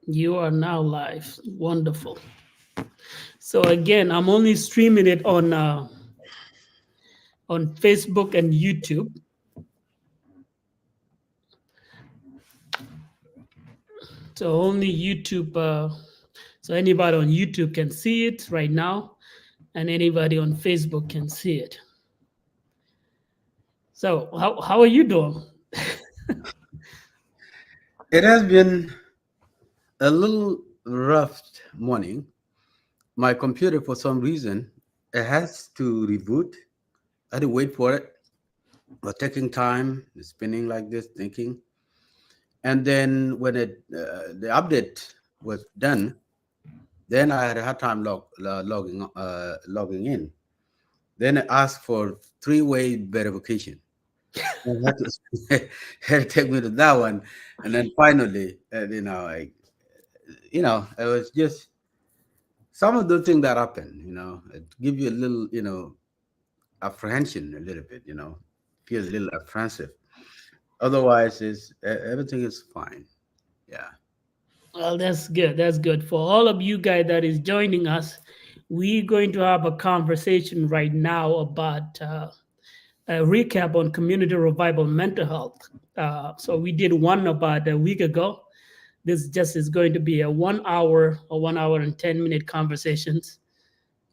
You are now live. Wonderful. So again, I'm only streaming it on Facebook and YouTube. So only YouTube. So anybody on YouTube can see it right now, and anybody on Facebook can see it. So how are you doing? It has been a little rough morning. My computer, for some reason, it has to reboot. I had to wait for it. Was taking time, spinning like this, thinking. And then when the update was done, then I had a hard time logging in. Then it asked for three-way verification. I had to, had to take me to that one, and then finally, it was just some of the things that happen, it give you a little, apprehension a little bit, feel a little apprehensive. Otherwise, everything is fine. Yeah. Well, that's good. That's good for all of you guys that is joining us. We're going to have a conversation right now about a recap on community revival mental health. So we did one about a week ago. This just is going to be a 1 hour or 1 hour and 10-minute conversations.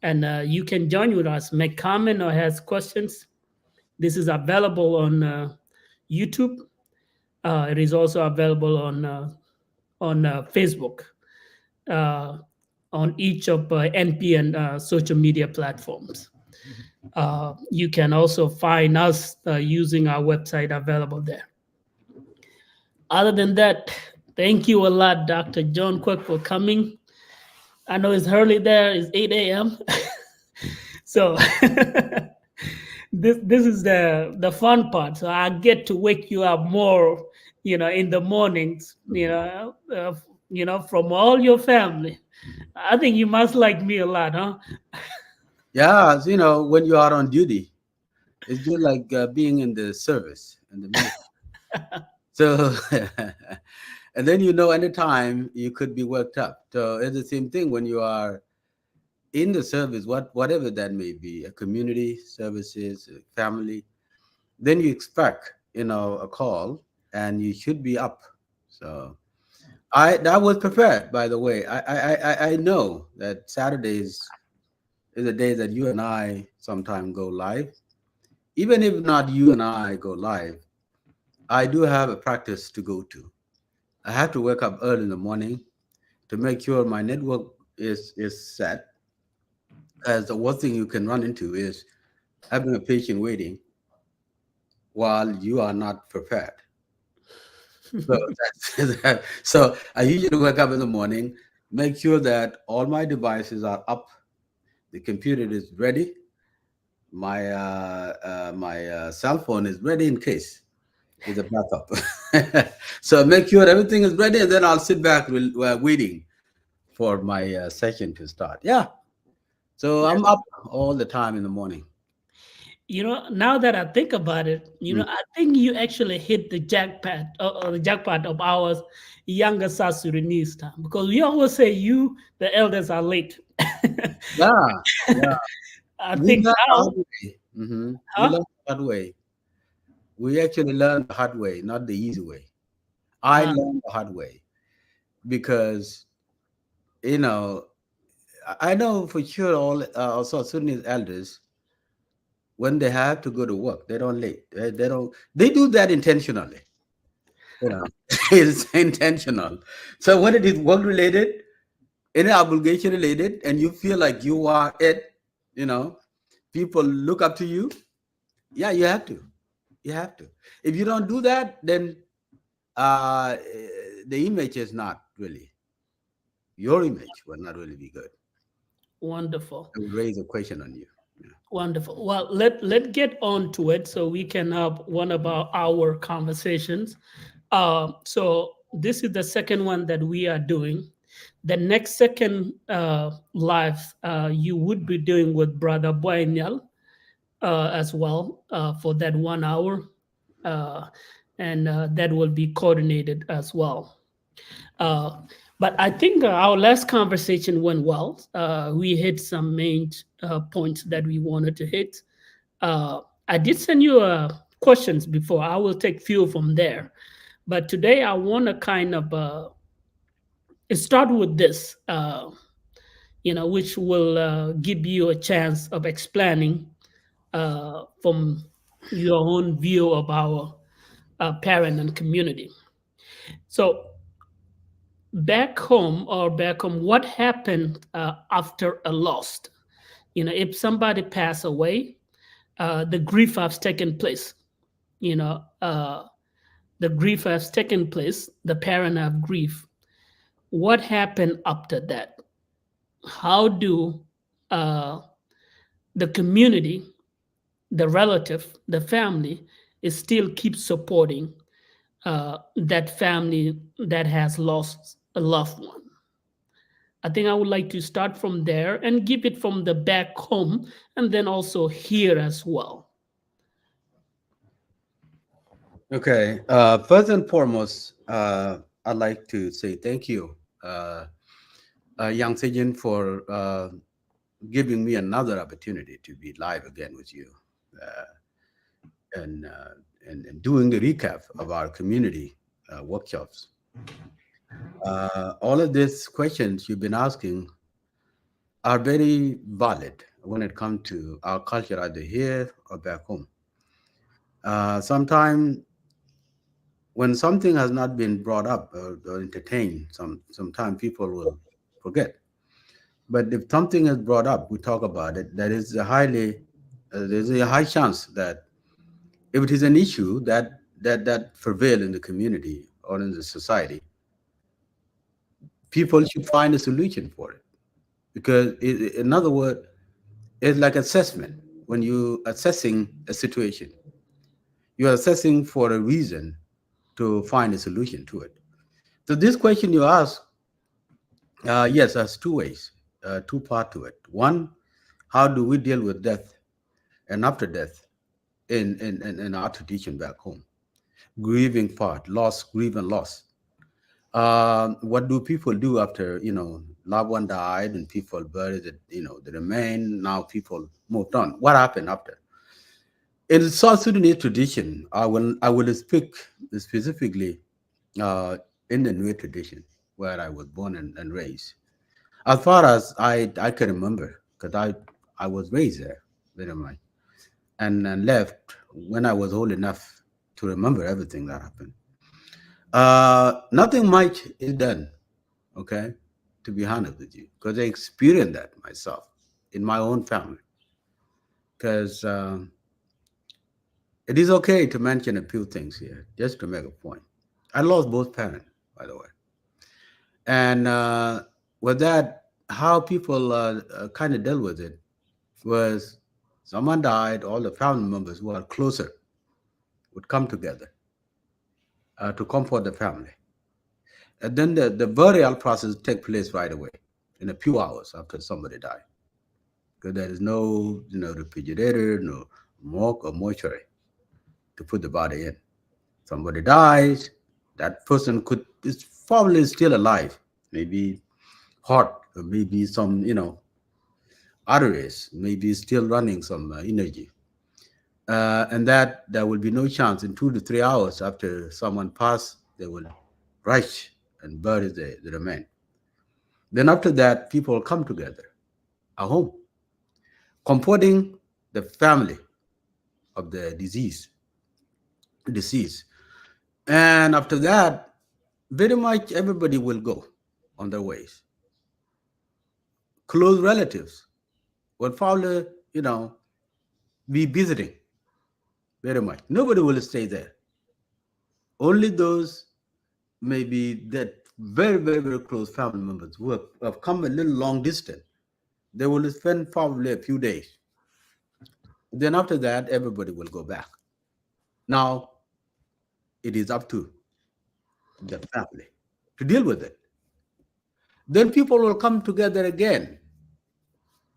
And you can join with us, make comment or has questions. This is available on YouTube. It is also available on Facebook, uh, on each of NPN social media platforms. You can also find us using our website available there. Other than that, thank you a lot, Dr. John Kuek, for coming. I know it's early there, it's 8 a.m. So this is the fun part. So I get to wake you up more, in the mornings, from all your family. I think you must like me a lot, huh? Yeah, when you are on duty, it's just like being in the service in the military. So, and then anytime you could be worked up. So it's the same thing when you are in the service, whatever that may be, a community services, a family. Then you expect a call, and you should be up. So that was prepared, by the way. I know that Saturdays is a day that you and I sometimes go live. Even if not you and I go live, I do have a practice to go to. I have to wake up early in the morning to make sure my network is set. As the worst thing you can run into is having a patient waiting while you are not prepared. So so I usually wake up in the morning, make sure that all my devices are up, the computer is ready, my cell phone is ready in case is a backup. So make sure everything is ready, and then I'll sit back waiting for my session to start. Yeah. So I'm up all the time in the morning. Now that I think about it, Mm. I think you actually hit the jackpot of our younger South Sudanese time, because we always say you, the elders, are late. Yeah. Yeah. I We think learn the now, hard way. We huh? learn the hard way. We actually learn the hard way, not the easy way. I Uh, learned the hard way because you know I know for sure all also Sudanese elders, when they have to go to work, they don't late. They don't. They do that intentionally. You know, it's intentional. So when it is work related, any obligation related, and you feel like you are it, you know, people look up to you. Yeah, you have to. You have to. If you don't do that, then uh, the image is not really your image will not really be good. Wonderful. It will raise a question on you. Yeah. Wonderful. Well, let get on to it so we can have one of our conversations. So this is the second one that we are doing. The next second live you would be doing with Brother Boyniel as well for that 1 hour, uh, and that will be coordinated as well. Uh, But I think our last conversation went well. We hit some main points that we wanted to hit. I did send you questions before. I will take few from there. But today I want to kind of start with this, which will give you a chance of explaining from your own view of our parent and community. So back home, what happened after a loss? If somebody passed away, the grief has taken place. You know, the grief has taken place. The parent have grief. What happened after that? How do uh, the community, the relative, the family, is still keep supporting that family that has lost a loved one? I think I would like to start from there and give it from the back home and then also here as well. Okay. First and foremost, I'd like to say thank you, uh, Yang Sejin, for giving me another opportunity to be live again with you, uh, and, uh, and doing the recap of our community workshops. All of these questions you've been asking are very valid when it comes to our culture, either here or back home. Sometimes when something has not been brought up or entertained, sometimes people will forget. But if something is brought up, we talk about it. There's a high chance that if it is an issue that prevail in the community or in the society, people should find a solution for it. Because in other words, it's like assessment. When you assessing a situation, you're assessing for a reason to find a solution to it. So this question you ask, yes, there's two ways, two part to it. One, how do we deal with death and after death in our tradition back home? Grieving part, loss, grieve and loss. What do people do after loved one died and people buried the remain? Now people moved on. What happened after? In South Sudanese tradition, I will speak specifically uh, in the Nuer tradition where I was born and raised. As far as I can remember, because I was raised there very much, and left when I was old enough to remember everything that happened. Nothing much is done, okay, to be honest with you, because I experienced that myself in my own family. Because it is okay to mention a few things here, just to make a point. I lost both parents, by the way, and with that, how people kind of dealt with it was someone died, all the family members who are closer would come together to comfort the family. And then the burial process take place right away, in a few hours after somebody died. Because there is no, refrigerator, no morgue or mortuary to put the body in. Somebody dies, that person could is probably still alive, maybe heart, or maybe some, arteries, maybe still running some energy. And that there will be no chance in 2 to 3 hours after someone passed, they will rush and bury the remain. Then after that, people come together at home, comforting the family of the deceased. And after that, very much everybody will go on their ways. Close relatives will probably, be visiting very much. Nobody will stay there. Only those maybe that very, very, very close family members who have come a little long distance. They will spend probably a few days. Then after that, everybody will go back. Now it is up to the family to deal with it. Then people will come together again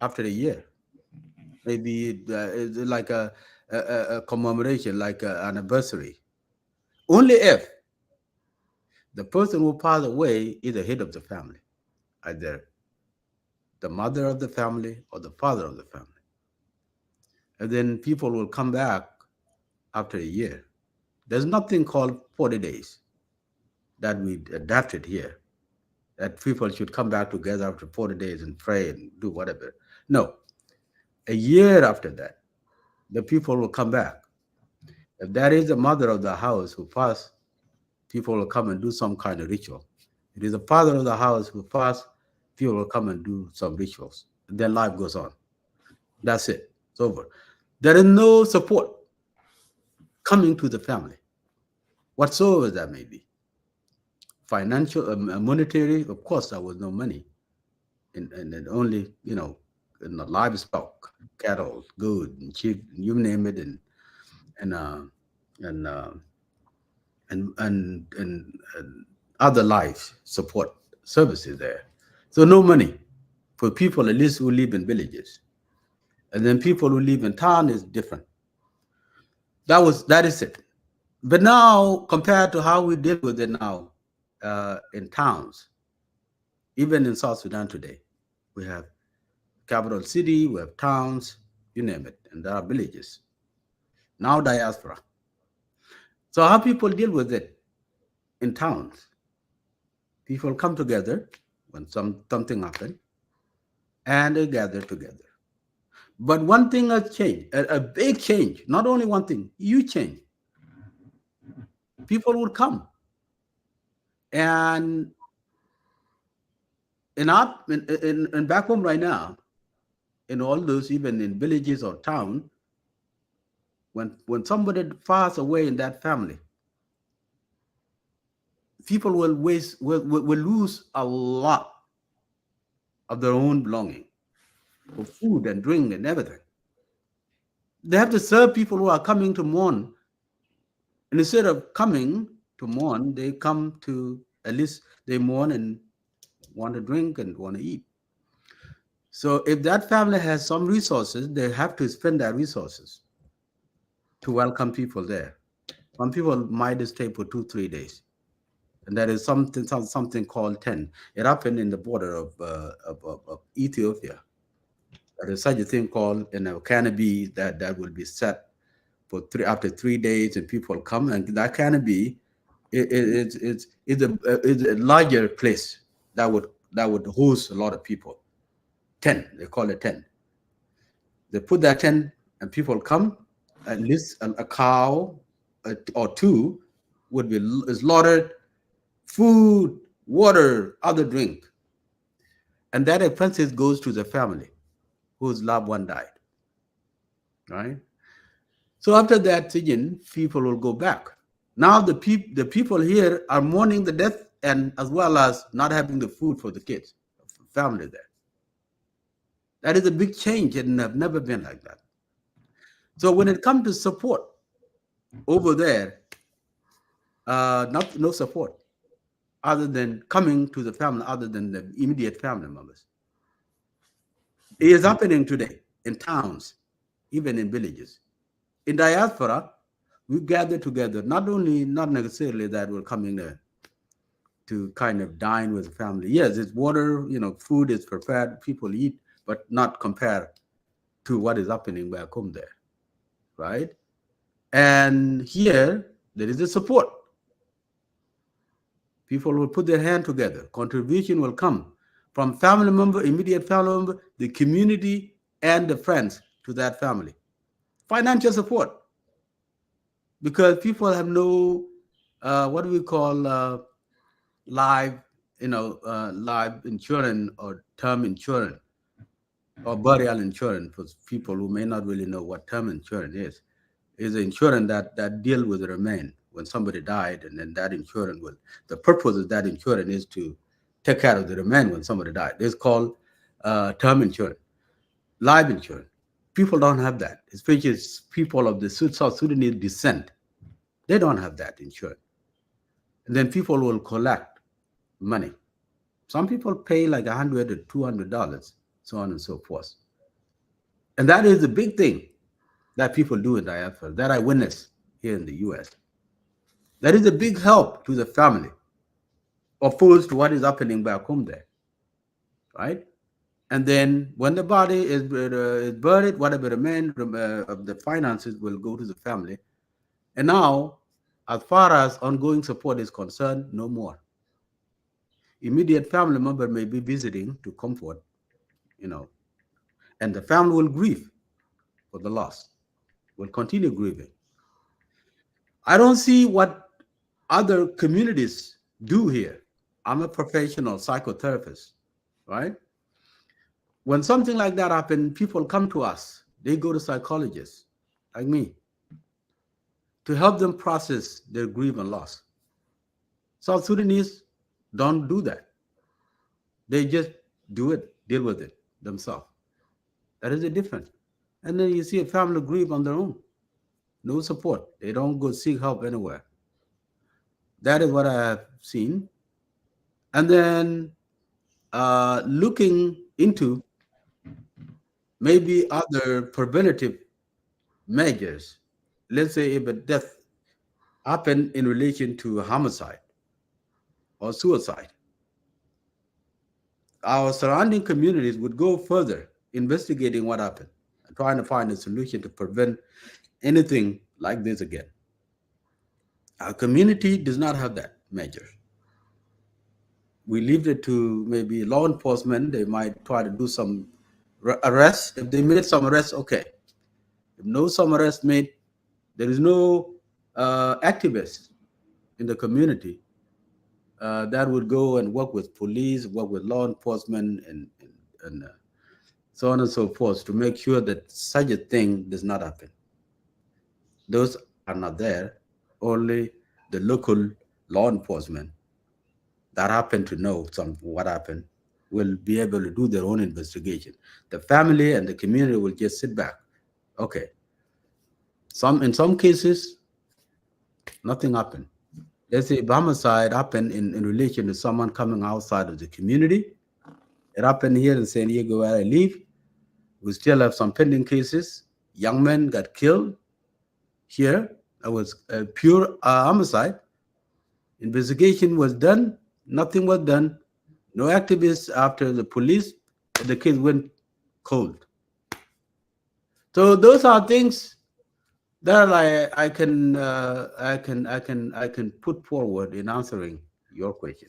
after a year. Maybe it's like a commemoration, like an anniversary. Only if The person who passed away is the head of the family, either the mother of the family or the father of the family. And then people will come back after a year. There's nothing called 40 days that we adapted here, that people should come back together after 40 days and pray and do whatever. No, a year after that, the people will come back. If that is the mother of the house who passed, people will come and do some kind of ritual. It is the father of the house who passed, people will come and do some rituals. Then life goes on. That's it. It's over. There is no support coming to the family, whatsoever that may be. Financial, monetary, of course, there was no money. And only, in the livestock, cattle, good, and sheep, you name it, and uh, and uh, and other life support services there. So no money for people at least who live in villages, and then people who live in town is different. That is it. But now compared to how we deal with it now in towns, even in South Sudan today, we have capital city, we have towns, you name it, and there are villages. Now diaspora. So how people deal with it in towns? People come together when something happens, and they gather together. But one thing has changed, a big change. Not only one thing, you change. People would come, and in back home right now, in all those, even in villages or town, when somebody passes away in that family, people will lose a lot of their own belonging, for food and drink and everything. They have to serve people who are coming to mourn. And instead of coming to mourn, they come to, at least they mourn and want to drink and want to eat. So if that family has some resources, they have to spend their resources to welcome people there. Some people might stay for 2, 3 days. And there is something called ten. It happened in the border of Ethiopia. There is such a thing called a canopy that will be set for after 3 days, and people come, and that canopy it's a larger place that would host a lot of people. 10, they call it 10. They put that 10, and people come. At least a cow or two would be slaughtered, food, water, other drink, and that expenses goes to the family whose loved one died. Right. So after that, again, people will go back. Now the people here are mourning the death, and as well as not having the food for the kids, family there. That is a big change, and have never been like that. So when it comes to support over there, no support other than coming to the family, other than the immediate family members. It is happening today in towns, even in villages. In diaspora, we gather together, not necessarily that we're coming there to kind of dine with the family. Yes, it's water, food is prepared, people eat, but not compared to what is happening back home there, right? And here, there is a support. People will put their hand together. Contribution will come from family member, immediate family member, the community, and the friends to that family. Financial support, because people have no, what do we call live, live insurance or term insurance or burial insurance for people who may not really know what term insurance is an insurance that deal with the remain when somebody died, and then that insurance will, the purpose of that insurance is to take care of the remain when somebody died. It's called term insurance, life insurance. People don't have that, especially people of the South Sudanese descent. They don't have that insurance. And then people will collect money. Some people pay like $100 or $200, so on and so forth. And that is the big thing that people do in diaspora that I witnessed here in the U.S. That is a big help to the family. opposed to what is happening back home there, right? And then when the body is buried, whatever remains of the finances will go to the family. And now, as far as ongoing support is concerned, no more. Immediate family member may be visiting to comfort, you know, and the family will grieve for the loss, will continue grieving. I don't see what other communities do here. I'm a professional psychotherapist, right? When something like that happens, people come to us. They go to psychologists like me to help them process their grief and loss. South Sudanese don't do that. They just do it, deal with it themselves. That is the difference. And then you see a family grieve on their own, no support. They don't go seek help anywhere. That is what I have seen. And then looking into maybe other preventative measures. Let's say if a death happened in relation to a homicide or suicide, our surrounding communities would go further investigating what happened and trying to find a solution to prevent anything like this again. Our community does not have that measure. We leave it to maybe law enforcement. They might try to do some arrests. If they made some arrests, okay. If no some arrest made, there is no activist in the community that would go and work with police, work with law enforcement, and so on and so forth to make sure that such a thing does not happen. Those are not there. Only the local law enforcement that happen to know some what happened will be able to do their own investigation. The family and the community will just sit back. Okay. In some cases, nothing happened. Let's say homicide happened in relation to someone coming outside of the community. It happened here in San Diego where I live. We still have some pending cases. Young men got killed here. That was a pure homicide. Investigation was done. Nothing was done. No activists after the police. The case went cold. So those are things that I can put forward in answering your question.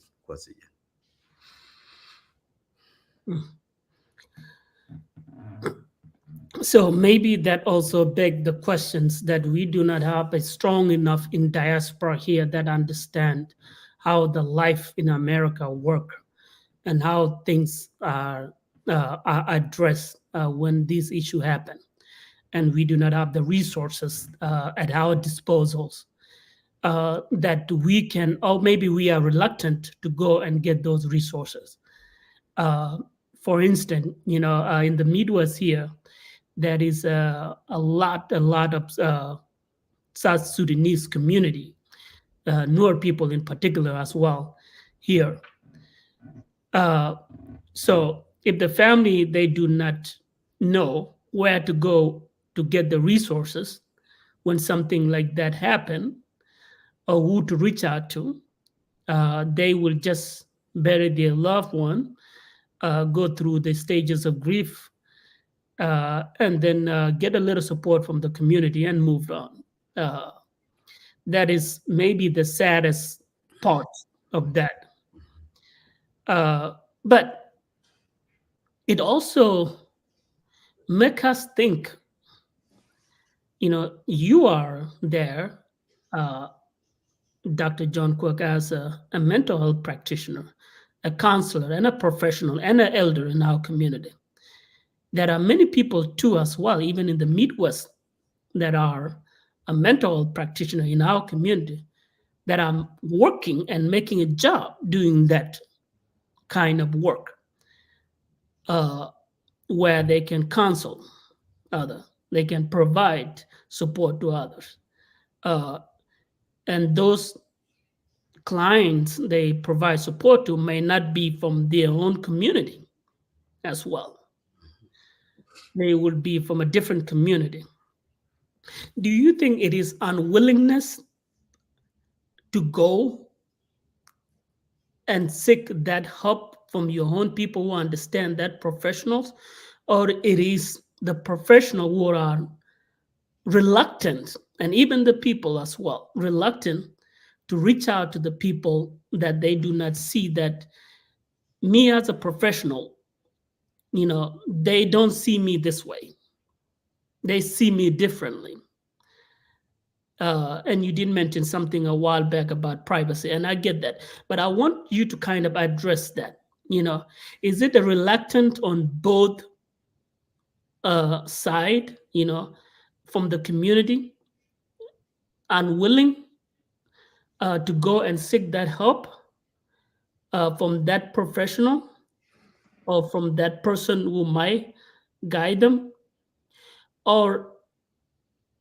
So maybe that also beg the questions that we do not have a strong enough in diaspora here that understand how the life in America work and how things are addressed when these issues happen, and we do not have the resources at our disposals that we can, or maybe we are reluctant to go and get those resources. Uh, for instance, in the Midwest here, there is a lot of South Sudanese community, newer people in particular as well here. Uh, so if the family they do not know where to go to get the resources when something like that happen, or who to reach out to, they will just bury their loved one, go through the stages of grief, and then get a little support from the community and move on. Uh, that is maybe the saddest part of that. But it also make us think, you are there, uh, Dr. John Cook, as a mental health practitioner, a counselor, and a professional, and an elder in our community. There are many people too, as well, even in the Midwest, that are a mental health practitioner in our community that are working and making a job doing that kind of work, uh, where they can counsel others, they can provide support to others. Uh, and those clients they provide support to may not be from their own community as well. They would be from a different community. Do you think it is unwillingness to go and seek that help from your own people who understand that professionals, or it is the professional who are reluctant, and even the people as well, reluctant to reach out to the people that they do not see that me as a professional, they don't see me this way. They see me differently. And you did mention something a while back about privacy, and I get that, but I want you to kind of address that. Is it a reluctant on both side, from the community, unwilling to go and seek that help from that professional or from that person who might guide them, or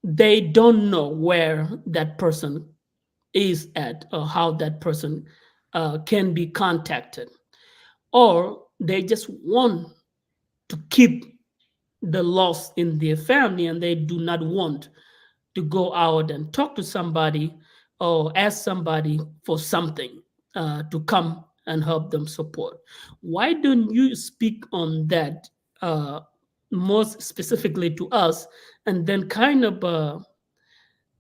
they don't know where that person is at or how that person can be contacted, or they just want to keep the loss in their family and they do not want to go out and talk to somebody or ask somebody for something to come and help them support. Why don't you speak on that most specifically to us, and then kind of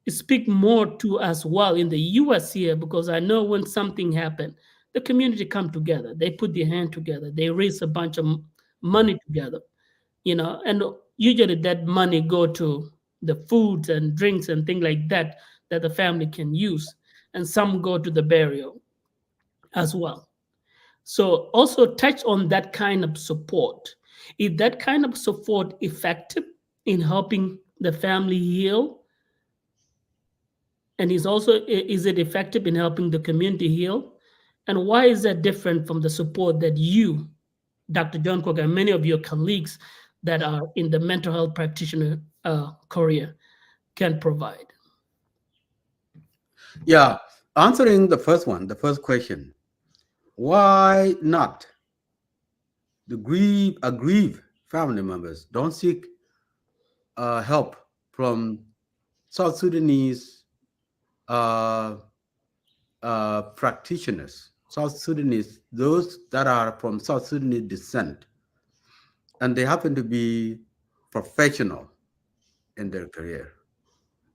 speak more to as well in the US here? Because I know when something happened, the community come together, they put their hand together, they raise a bunch of money together, and usually that money go to the foods and drinks and things like that that the family can use, and some go to the burial as well. So also touch on that kind of support. Is that kind of support effective in helping the family heal, and is it effective in helping the community heal? And why is that different from the support that you, Dr. John Cook, and many of your colleagues that are in the mental health practitioner career can provide? Yeah, answering the first one, the first question, why not the aggrieved family members don't seek help from South Sudanese uh, practitioners, South Sudanese, those that are from South Sudanese descent, and they happen to be professional in their career.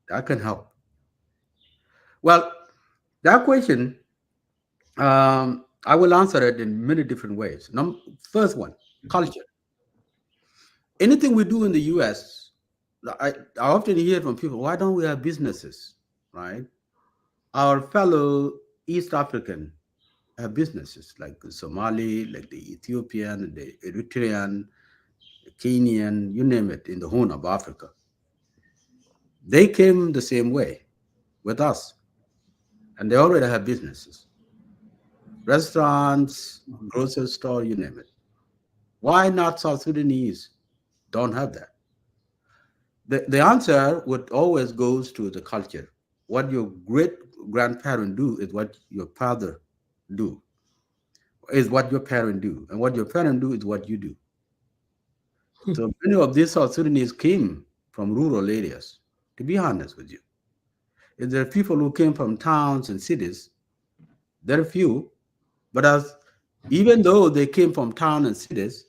That can help. Well, that question, I will answer it in many different ways. First one, culture. Anything we do in the US, I often hear from people, why don't we have businesses, right? Our fellow East African have businesses like the Somali, like the Ethiopian, the Eritrean, the Kenyan, you name it, in the Horn of Africa. They came the same way with us, and they already have businesses, restaurants, grocery store, you name it. Why not South Sudanese don't have that? The answer would always goes to the culture. What your great grandparent do is what your father do, is what your parent do, and what your parent do is what you do. So many of these South Sudanese came from rural areas, to be honest with you. If there are people who came from towns and cities, there are few, but even though they came from town and cities,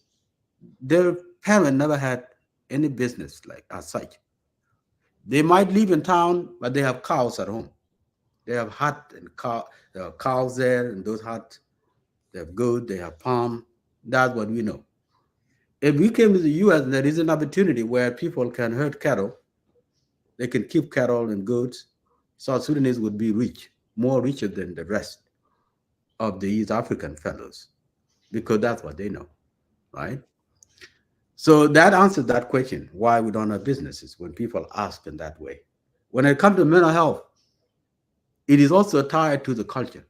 their parent never had any business like as such. They might live in town, but they have cows at home. They have hut and there are cows there, and those huts, they have goat, they have farm. That's what we know. If we came to the US and there is an opportunity where people can herd cattle, they can keep cattle and goats, South Sudanese would be rich, more richer than the rest of the East African fellows, because that's what they know, right? So that answers that question, why we don't have businesses when people ask in that way. When it comes to mental health, it is also tied to the culture.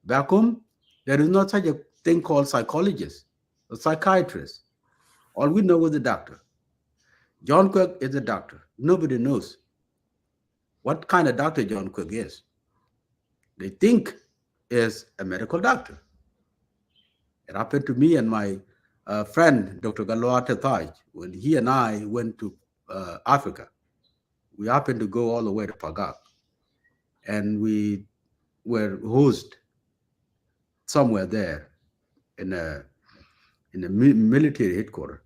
Back home, there is not such a thing called psychologist or psychiatrist. All we know is a doctor. John Kuek is a doctor. Nobody knows what kind of doctor John Kuek is. They think is a medical doctor. It happened to me and my friend, Dr. Galoa Tetaj, when he and I went to Africa. We happened to go all the way to Pagak, and we were host somewhere there in a military headquarters.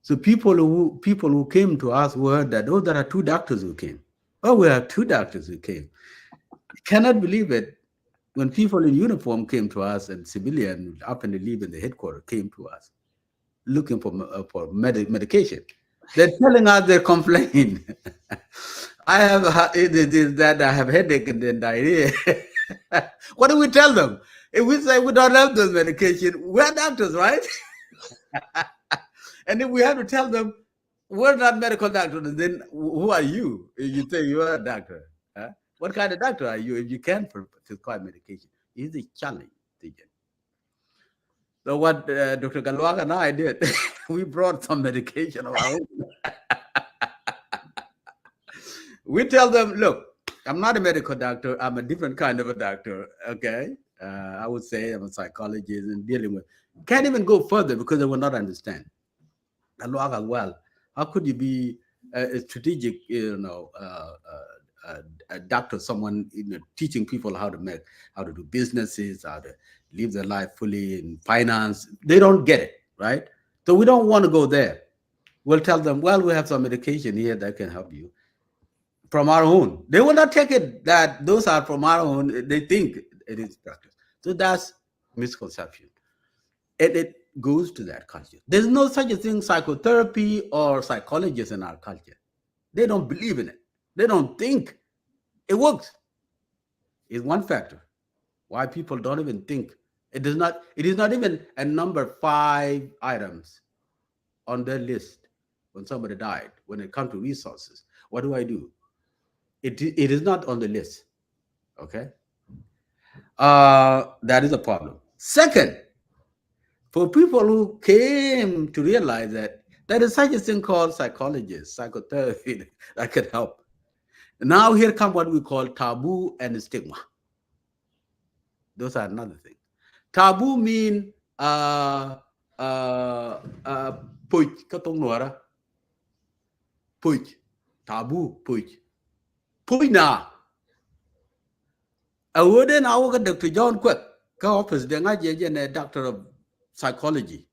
So people who came to us were that, oh, there are two doctors who came. Oh, we have two doctors who came. Cannot believe it. When people in uniform came to us and civilian up in the leave in the headquarters came to us looking for medication, they're telling us they complain. I have it is that I have headache and then diarrhea. What do we tell them? If we say we don't have those medication, we're doctors, right? And if we have to tell them we're not medical doctors, then who are you? If you say you are a doctor, huh? What kind of doctor are you if you can't prescribe medication? It's a challenge. Tegan. So what Dr. Galwag and I did, we brought some medication of our own. We tell them, look, I'm not a medical doctor. I'm a different kind of a doctor. Okay. I would say I'm a psychologist and dealing with, can't even go further because they will not understand. And as well, how could you be a strategic, a doctor, someone teaching people how to do businesses, how to live their life fully in finance? They don't get it, right? So we don't want to go there. We'll tell them, well, we have some medication here that can help you from our own. They will not take it that those are from our own. They think it is practice. So that's misconception. And it goes to that culture. There's no such a thing, psychotherapy or psychologists in our culture. They don't believe in it. They don't think it works. It's one factor why people don't even think. It is not even a number 5 items on their list when somebody died. When it comes to resources, what do I do? It is not on the list. Okay. That is a problem. Second, for people who came to realize that there is such a thing called psychologists, psychotherapy that can help. Now here come what we call taboo and stigma. Those are another thing. Taboo mean puj katong nuara. Puj. Taboo puj. Puj na. Awode na awo ka Dr. John Kuek ka office de ngaje je a doctor of psychology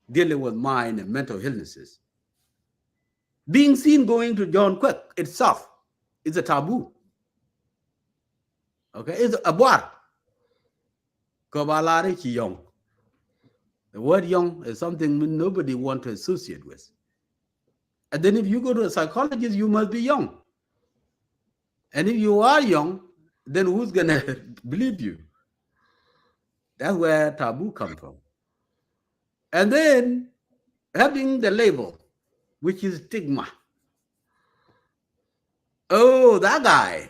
dealing with mind and mental illnesses. Being seen going to John Kuek itself is a taboo. Okay, it's a bar. Young. The word young is something nobody wants to associate with. And then if you go to a psychologist, you must be young. And if you are young, then who's going to believe you? That's where taboo comes from. And then having the label, which is stigma. Oh, that guy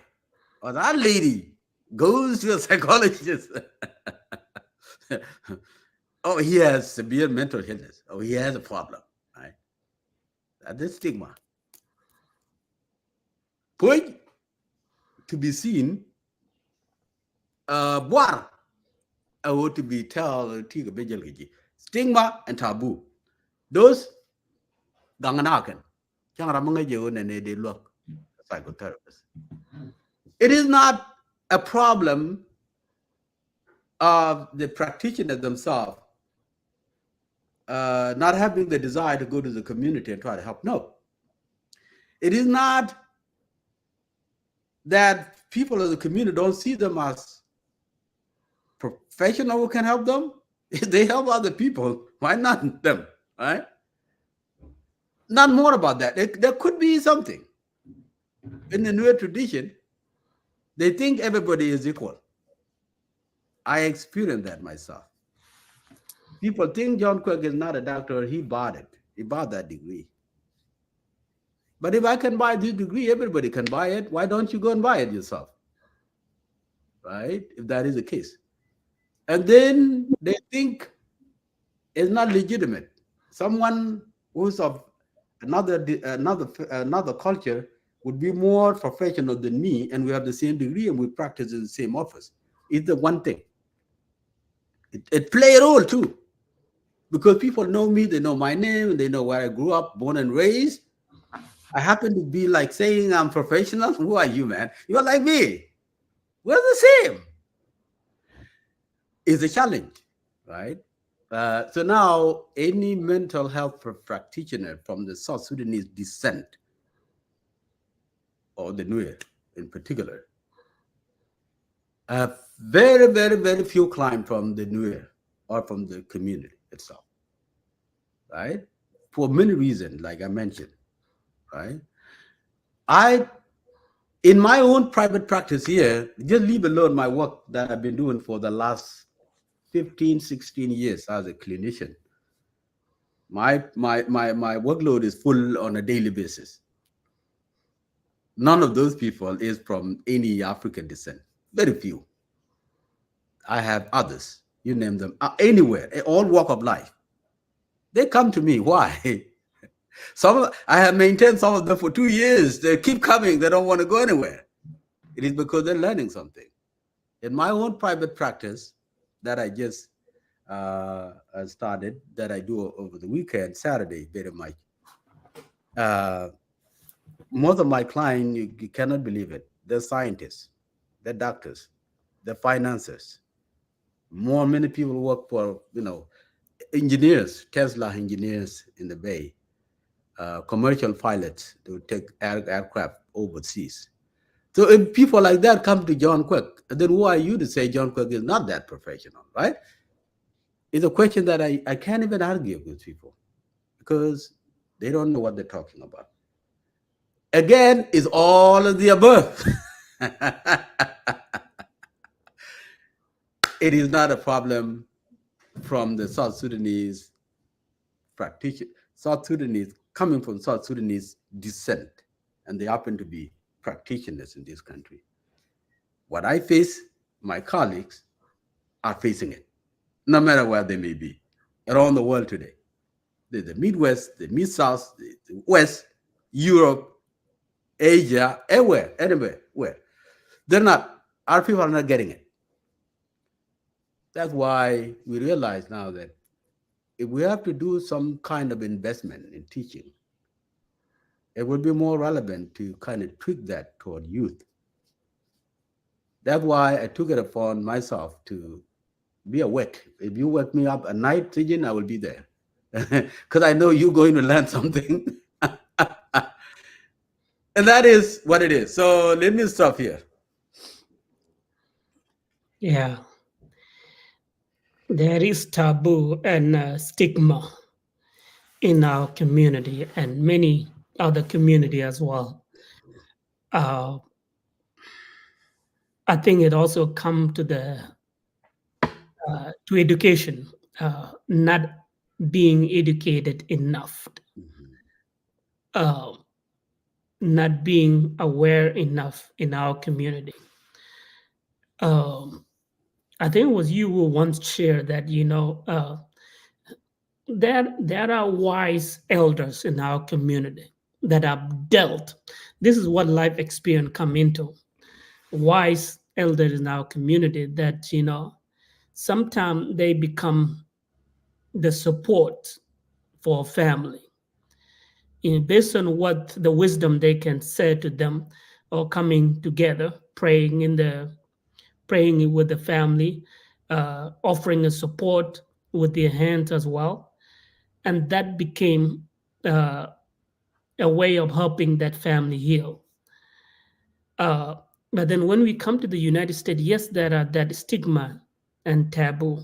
or that lady goes to a psychologist. Oh, he has severe mental illness. Oh, he has a problem, right? That's the stigma. Point to be seen, war, or to be told, stigma and taboo. Those ganganakan, they look psychotherapists. It is not a problem of the practitioners themselves not having the desire to go to the community and try to help. No. It is not that people of the community don't see them as professionals who can help them. If they help other people, why not them, right? Not more about that. There could be something. In the newer tradition, they think everybody is equal. I experienced that myself. People think John Kuek is not a doctor. He bought it. He bought that degree. But if I can buy this degree, everybody can buy it. Why don't you go and buy it yourself? Right? If that is the case. And then they think it's not legitimate. Someone who's of another culture would be more professional than me, and we have the same degree and we practice in the same office. It's the one thing. It play a role too. Because people know me, they know my name, they know where I grew up, born and raised. I happen to be like saying I'm professional. Who are you, man? You're like me. We're the same. It's a challenge. right? So now, any mental health practitioner from the South Sudanese descent, or the Nuer in particular, very, very, very few climb from the Nuer or from the community itself, right? For many reasons, like I mentioned, right? I, in my own private practice here, just leave alone my work that I've been doing for the last 15, 16 years as a clinician. My workload is full on a daily basis. None of those people is from any African descent. Very few. I have others. You name them anywhere, all walk of life. They come to me. Why? I have maintained some of them for 2 years. They keep coming. They don't want to go anywhere. It is because they're learning something. In my own private practice that I just started, that I do over the weekend, Saturday, very much. Uh, Most of my clients, you cannot believe it. They're scientists, they're doctors, they're financiers. Many people work for, engineers, Tesla engineers in the Bay, commercial pilots to take aircraft overseas. So if people like that come to John Quick, then who are you to say John Quick is not that professional, right? It's a question that I can't even argue with people because they don't know what they're talking about. Again, it's all of the above. It is not a problem from the South Sudanese practitioner, South Sudanese coming from South Sudanese descent, and they happen to be practitioners in this country. What I face, my colleagues are facing it, no matter where they may be, around the world today. The Midwest, the Mid South, the West, Europe, Asia, everywhere, anywhere, where they're not, our people are not getting it. That's why we realize now that if we have to do some kind of investment in teaching, it would be more relevant to kind of tweak that toward youth. That's why I took it upon myself to be awake. If you wake me up at night, Sijin, I will be there. Because I know you're going to learn something. And that is what it is. So let me stop here. Yeah, there is taboo and stigma in our community and many other community as well. Uh, I think it also come to the to education, not being educated enough, Mhm. uh, not being aware enough in our community. Um, I think it was you who once shared that there are wise elders in our community that have dealt. This is what life experience come into. Wise elders in our community that sometimes they become the support for a family, based on what the wisdom they can say to them, or coming together praying with the family, offering a support with their hands as well, and that became uh, a way of helping that family heal. uh, but then when we come to the United States, yes, there are that stigma and taboo,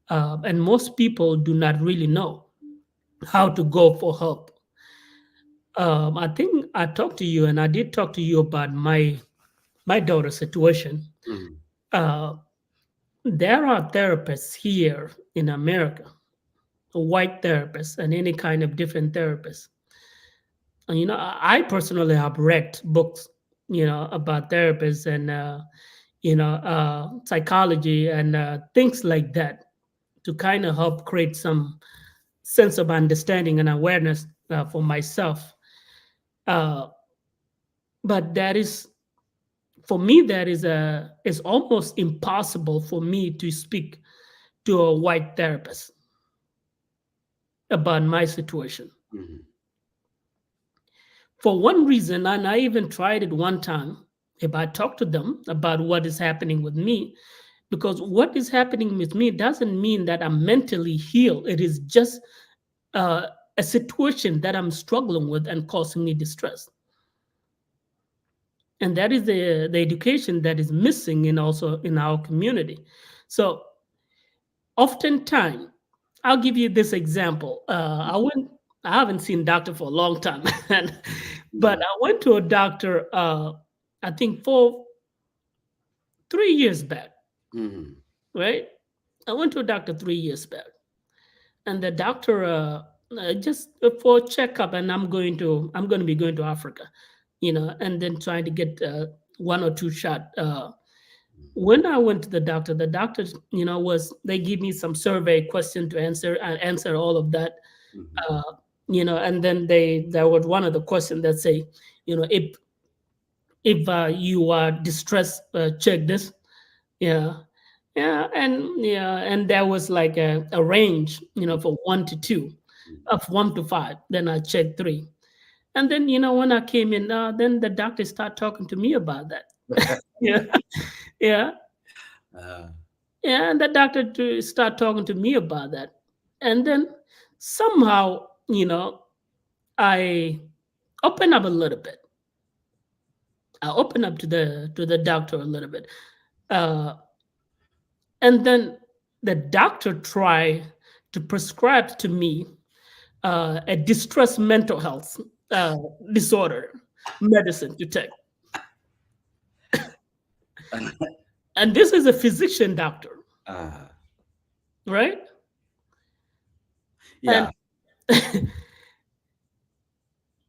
and most people do not really know how to go for help. I think I talked to you, and I did talk to you about my daughter's situation. Mhm. Uh, there are therapists here in America, white therapists, and any kind of different therapists. And I personally have read books, about therapists and psychology and things like that to kind of help create some sense of understanding and awareness for myself. Uh, but that is for me that is a it's almost impossible for me to speak to a white therapist about my situation Mhm. for one reason. And I even tried it one time. If I talk to them about what is happening with me, Because what is happening with me doesn't mean that I'm mentally healed. It is just uh, a situation that I'm struggling with and causing me distress. And that is the education that is missing in also in our community. So oftentimes, I'll give you this example. I haven't seen doctor for a long time, but Mm, I went to a doctor, I think 3 years back, mm, right? I went to a doctor 3 years back, and the doctor just for a checkup, and I'm going to be going to Africa, and then trying to get one or two shot. When I went to the doctor, was they give me some survey question to answer. I answer all of that, mm, uh, and then there was one of the questions that say, if you are distressed, check this. Yeah, and there was like a range, for 1 to 2, of 1 to 5. Then I checked 3, and then when I came in, then the doctor started talking to me about that. Yeah, yeah, uh, yeah, and the doctor to start talking to me about that, and then somehow, I open up a little bit. I open up to the doctor a little bit, uh, and then the doctor try to prescribe to me a distress mental health uh, disorder medicine to take. And this is a physician doctor, uh, right? And yeah.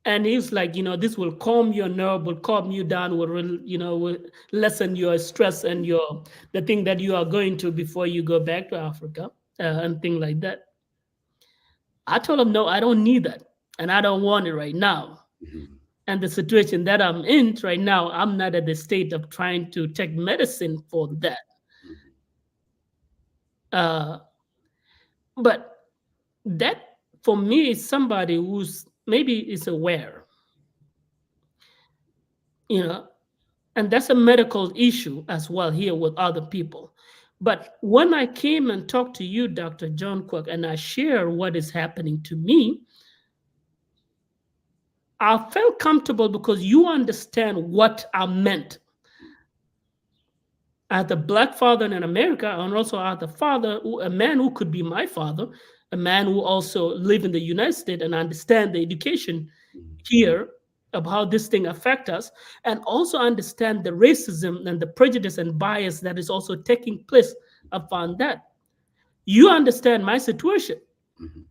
and he's like, this will calm your nerve, will calm you down, will lessen your stress and the thing that you are going to before you go back to Africa, and thing like that. I told him, no, I don't need that, and I don't want it right now. Mhm, And the situation that I'm in right now, I'm not at the state of trying to take medicine for that. mhm, Uh, but that for me is somebody who's maybe is aware, you know, and that's a medical issue as well here with other people. But when I came and talked to you, Dr. John Cook, and I share what is happening to me, I felt comfortable because you understand what I meant as a black father in America, and also as a father, a man who could be my father, a man who also live in the United States and understand the education mhm, here of how this thing affect us, and also understand the racism and the prejudice and bias that is also taking place upon that. You understand my situation. mhm.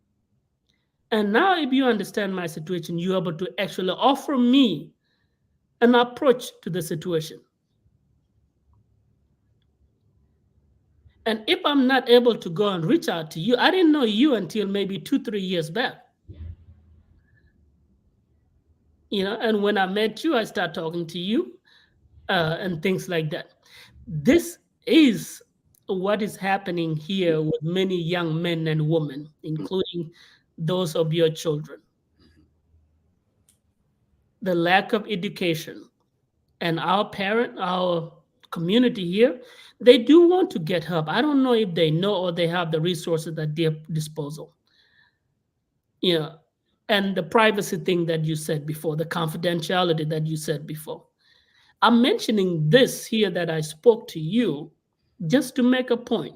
And now if you understand my situation, you're able to actually offer me an approach to the situation. And if I'm not able to go and reach out to you, I didn't know you until maybe 2, 3 years back. And when I met you, I start talking to you, and things like that. This is what is happening here with many young men and women, including those of your children. The lack of education, and our community here, they do want to get help. I don't know if they know or they have the resources at their disposal. you know and the privacy thing that you said before, the confidentiality that you said before. I'm mentioning this here that I spoke to you just to make a point.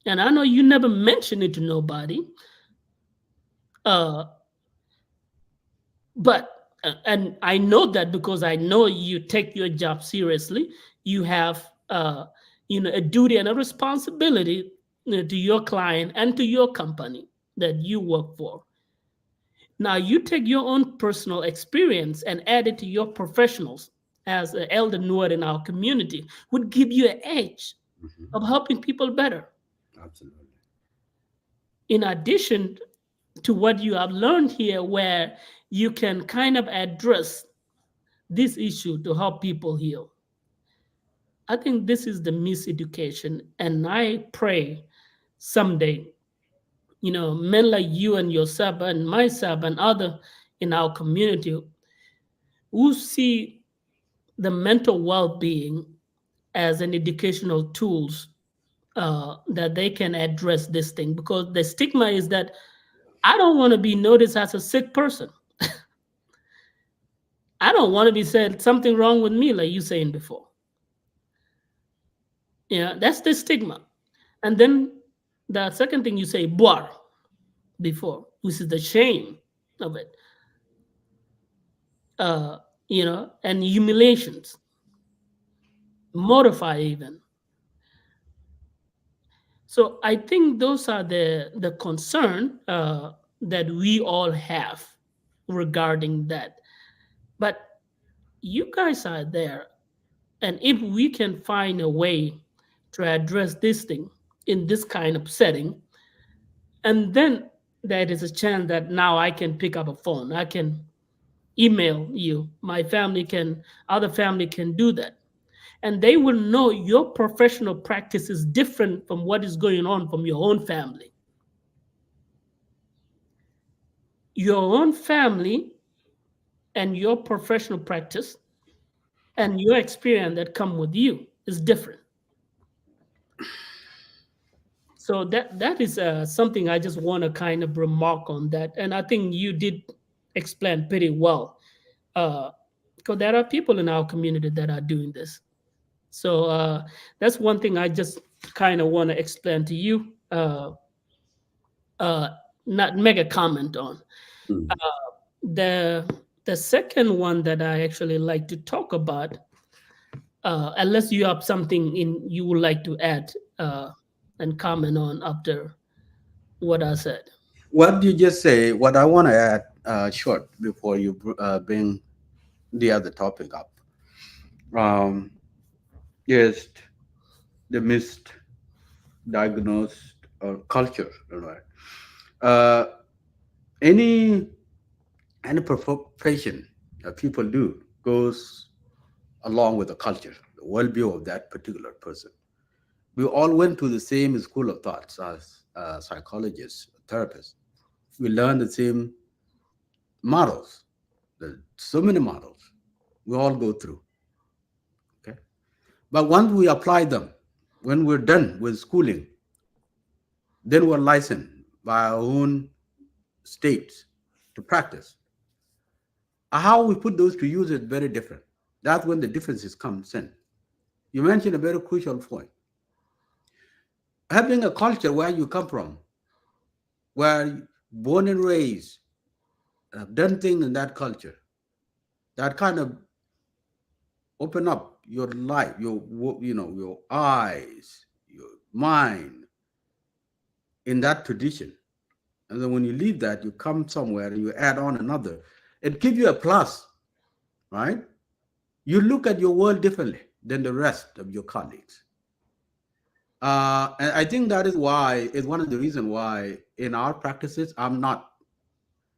And I know you never mentioned it to nobody, uh, but and I know that because I know you take your job seriously. You have a duty and a responsibility, to your client and to your company that you work for. Now you take your own personal experience and add it to your professionals as an elder Nuer in our community would give you an edge Mhm. of helping people better. Absolutely. In addition to what you have learned here, where you can kind of address this issue to help people heal. I think this is the miseducation. And I pray someday, men like you and yourself and myself and other in our community who see the mental well-being as an educational tools that they can address this thing, because the stigma is that I don't want to be noticed as a sick person. I don't want to be said something wrong with me, like you saying before. Yeah, that's the stigma. And then the second thing you say, boir, before, which is the shame of it, uh, and humiliations, mortify even. So I think those are the concern that we all have regarding that. But you guys are there, and if we can find a way to address this thing in this kind of setting, and then there is a chance that now I can pick up a phone, I can email you, my family can, other family can do that, and they will know your professional practice is different from what is going on from your own family. Your own family and your professional practice and your experience that come with you is different. So that is something I just want to kind of remark on that, and I think you did explain pretty well. Because there are people in our community that are doing this. So that's one thing I just kind of want to explain to you, uh, not make a comment on. Mm. The the second one that I actually like to talk about, unless you have something in you would like to add and comment on after what I said. What you just say, what I want to add short before you bring the other topic up, um, is the misdiagnosed culture. Right? Uh, any any profession that people do goes along with the culture, the worldview of that particular person. We all went to the same school of thoughts as psychologists, therapists. We learn the same models. There's so many models we all go through. Okay, but once we apply them, when we're done with schooling, then we're licensed by our own states to practice. How we put those to use is very different. That's when the differences come in. You mentioned a very crucial point. Having a culture where you come from, where you born and raised, have done things in that culture, that kind of open up your life, your eyes, your mind in that tradition. And then when you leave that, you come somewhere and you add on another. It gives you a plus, right? You look at your world differently than the rest of your colleagues. And I think that is one of the reasons why in our practices, I'm not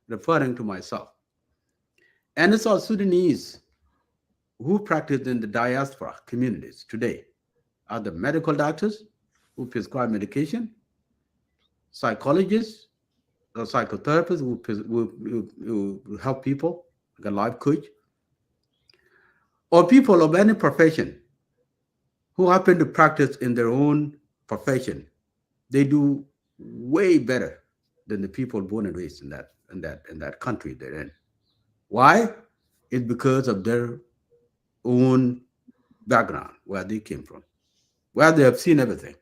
referring to myself. And it's all Sudanese who practice in the diaspora communities today are the medical doctors who prescribe medication, psychologists, or psychotherapists who help people, like a life coach, or people of any profession who happen to practice in their own profession. They do way better than the people born and raised in that country they're in. Why? It's because of their own background, where they came from, where they have seen everything.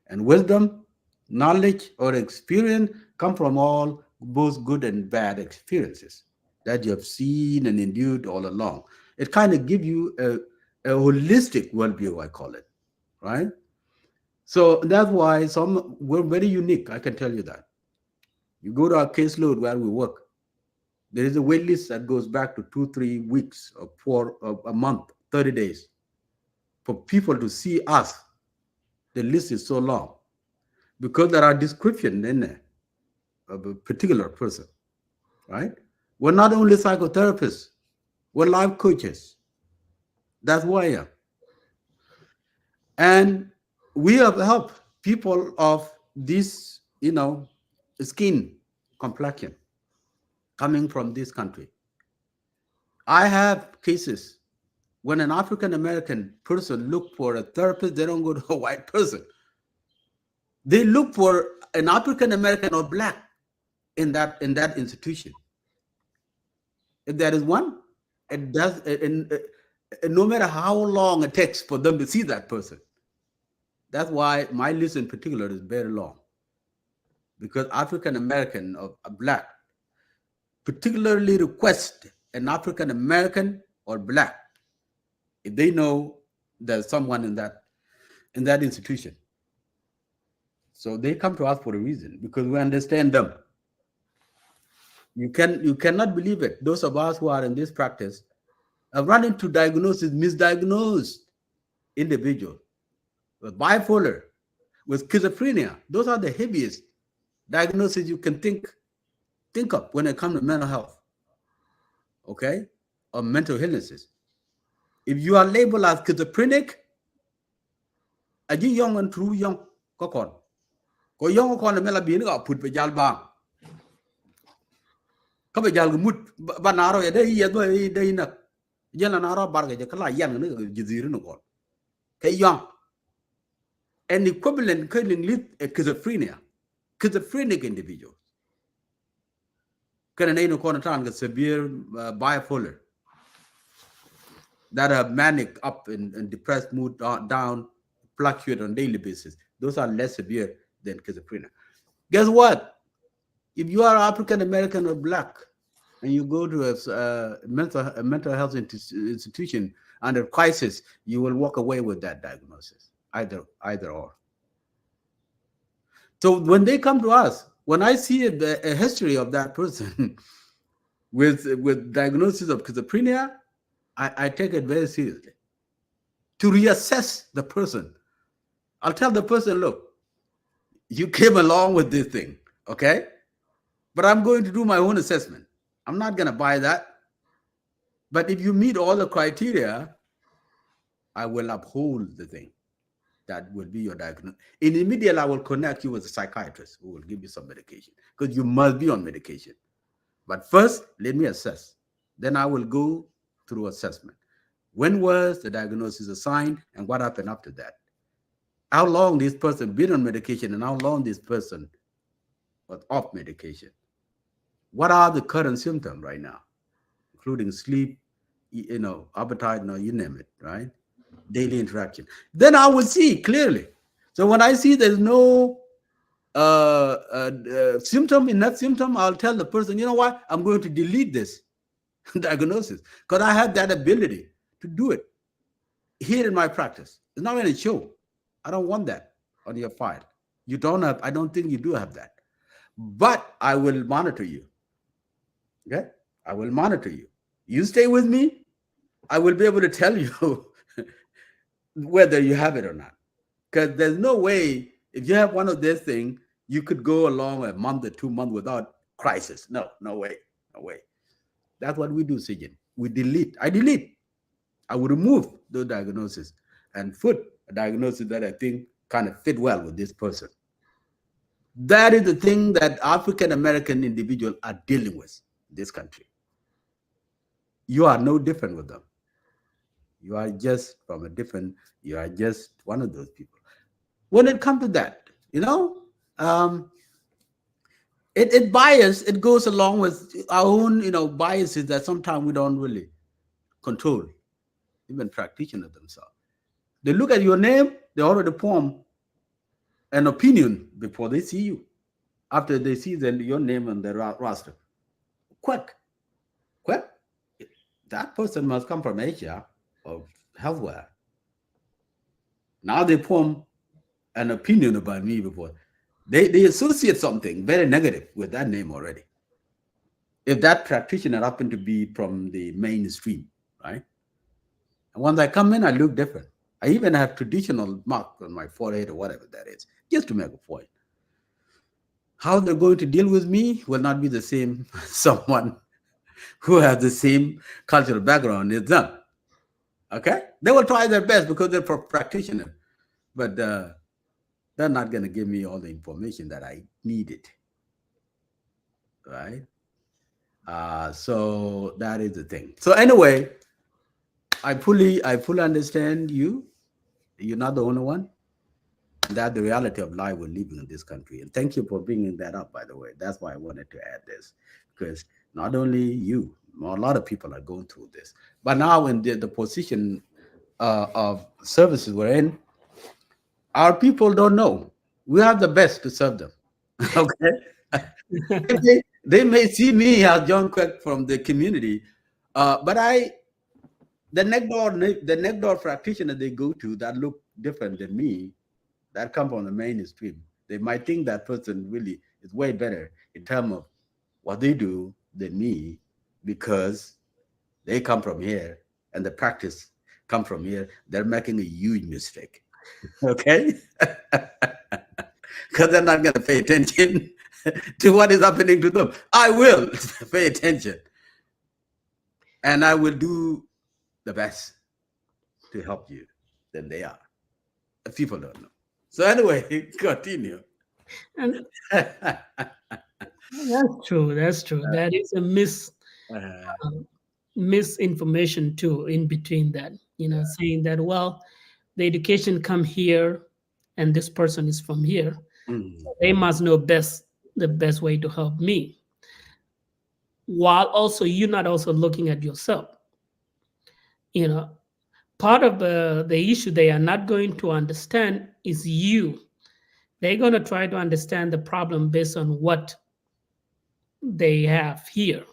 And wisdom, knowledge, or experience come from all both good and bad experiences that you have seen and endured all along. It kind of gives you a holistic worldview, I call it, right? So that's why we're very unique. I can tell you that. You go to our caseload where we work. There is a wait list that goes back to 2, 3 weeks, or a month, 30 days for people to see us. The list is so long because there are descriptions in there of a particular person, right? We're not only psychotherapists, we're life coaches. That's why I am. And we have helped people of this, skin complexion coming from this country. I have cases when an African American person look for a therapist, they don't go to a white person. They look for an African American or black in that institution. If there is one, it does, and no matter how long it takes for them to see that person. That's why my list in particular is very long, because African American or a black particularly request an African American or black if they know there's someone in that institution. So they come to us for a reason because we understand them. You cannot believe it. Those of us who are in this practice have run into diagnosis, misdiagnosed individual with bipolar, with schizophrenia. Those are the heaviest diagnoses you can think of when it comes to mental health, okay, or mental illnesses. If you are labeled as schizophrenic, aji young and true young kokon. Ko young kon mela bin ga put be jal bang. Ka be jal mut banaro ya dai ya dai na. Jela naro barga je kala yan ne jiziru no kon. Kay young. An equivalent killing lit a schizophrenic individual. Can an no kon tan severe bipolar that are manic up and depressed mood down, fluctuate on daily basis. Those are less severe than schizophrenia. Guess what? If you are African American or black and you go to a mental health institution under crisis, you will walk away with that diagnosis, either or. So when they come to us, when I see a history of that person with diagnosis of schizophrenia, I take it very seriously to reassess the person. I'll tell the person, look, you came along with this thing, okay? But I'm going to do my own assessment. I'm not going to buy that. But if you meet all the criteria, I will uphold the thing. That will be your diagnosis. In immediately, I will connect you with a psychiatrist who will give you some medication because you must be on medication. But first, let me assess. Then I will go through assessment. When was the diagnosis assigned and what happened after that? How long this person been on medication and how long this person was off medication? What are the current symptoms right now, including sleep, appetite, you name it, right? Daily interaction. Then I will see clearly. So when I see there's no symptom, enough symptom, I'll tell the person, you know what, I'm going to delete this diagnosis because I have that ability to do it here in my practice. It's not going to show. I don't want that on your file. You don't have, I don't think you do have that. But I will monitor you. Okay? I will monitor you. You stay with me, I will be able to tell you whether you have it or not. Because there's no way, if you have one of these things, you could go along a month or 2 months without crisis. No way. No way. That's what we do, Sijin. We delete. I will remove those diagnoses and put a diagnosis that I think kind of fit well with this person. That is the thing that African American individuals are dealing with in this country. You are no different with them. You are just you are just one of those people. When it comes to that, it goes along with our own, biases that sometimes we don't really control, even practitioners themselves. They look at your name, they already form an opinion before they see you. After they see your name on the roster. Quick. That person must come from Asia or elsewhere. Now they form an opinion about me before. They associate something very negative with that name already. If that practitioner happened to be from the mainstream, right? And once I come in, I look different. I even have traditional mark on my forehead or whatever that is, just to make a point. How they're going to deal with me will not be the same someone who has the same cultural background as them. Okay? They will try their best because they're practitioners, but they're not going to give me all the information that I needed. Right? So that is the thing. So anyway, I fully understand you. You're not the only one. That the reality of life we're living in this country. And thank you for bringing that up, by the way. That's why I wanted to add this, because not only you, a lot of people are going through this. But now in the position of services we're in, our people don't know. We are the best to serve them. Okay. They may see me as John Quirk from the community, but the next door practitioner they go to that look different than me, that come from the mainstream, they might think that person really is way better in terms of what they do than me, because they come from here and the practice come from here. They're making a huge mistake. Okay. Because they're not going to pay attention to what is happening to them. I will pay attention, and I will do the best to help you than they are. People don't know. So anyway, continue. And that's true. That's true. That is a Uh, misinformation too in between that. Saying that, well, the education come here, and this person is from here, mm, they must know the best way to help me, while also you're not also looking at yourself. You know, part of the issue they are not going to understand is you. They're going to try to understand the problem based on what they have here.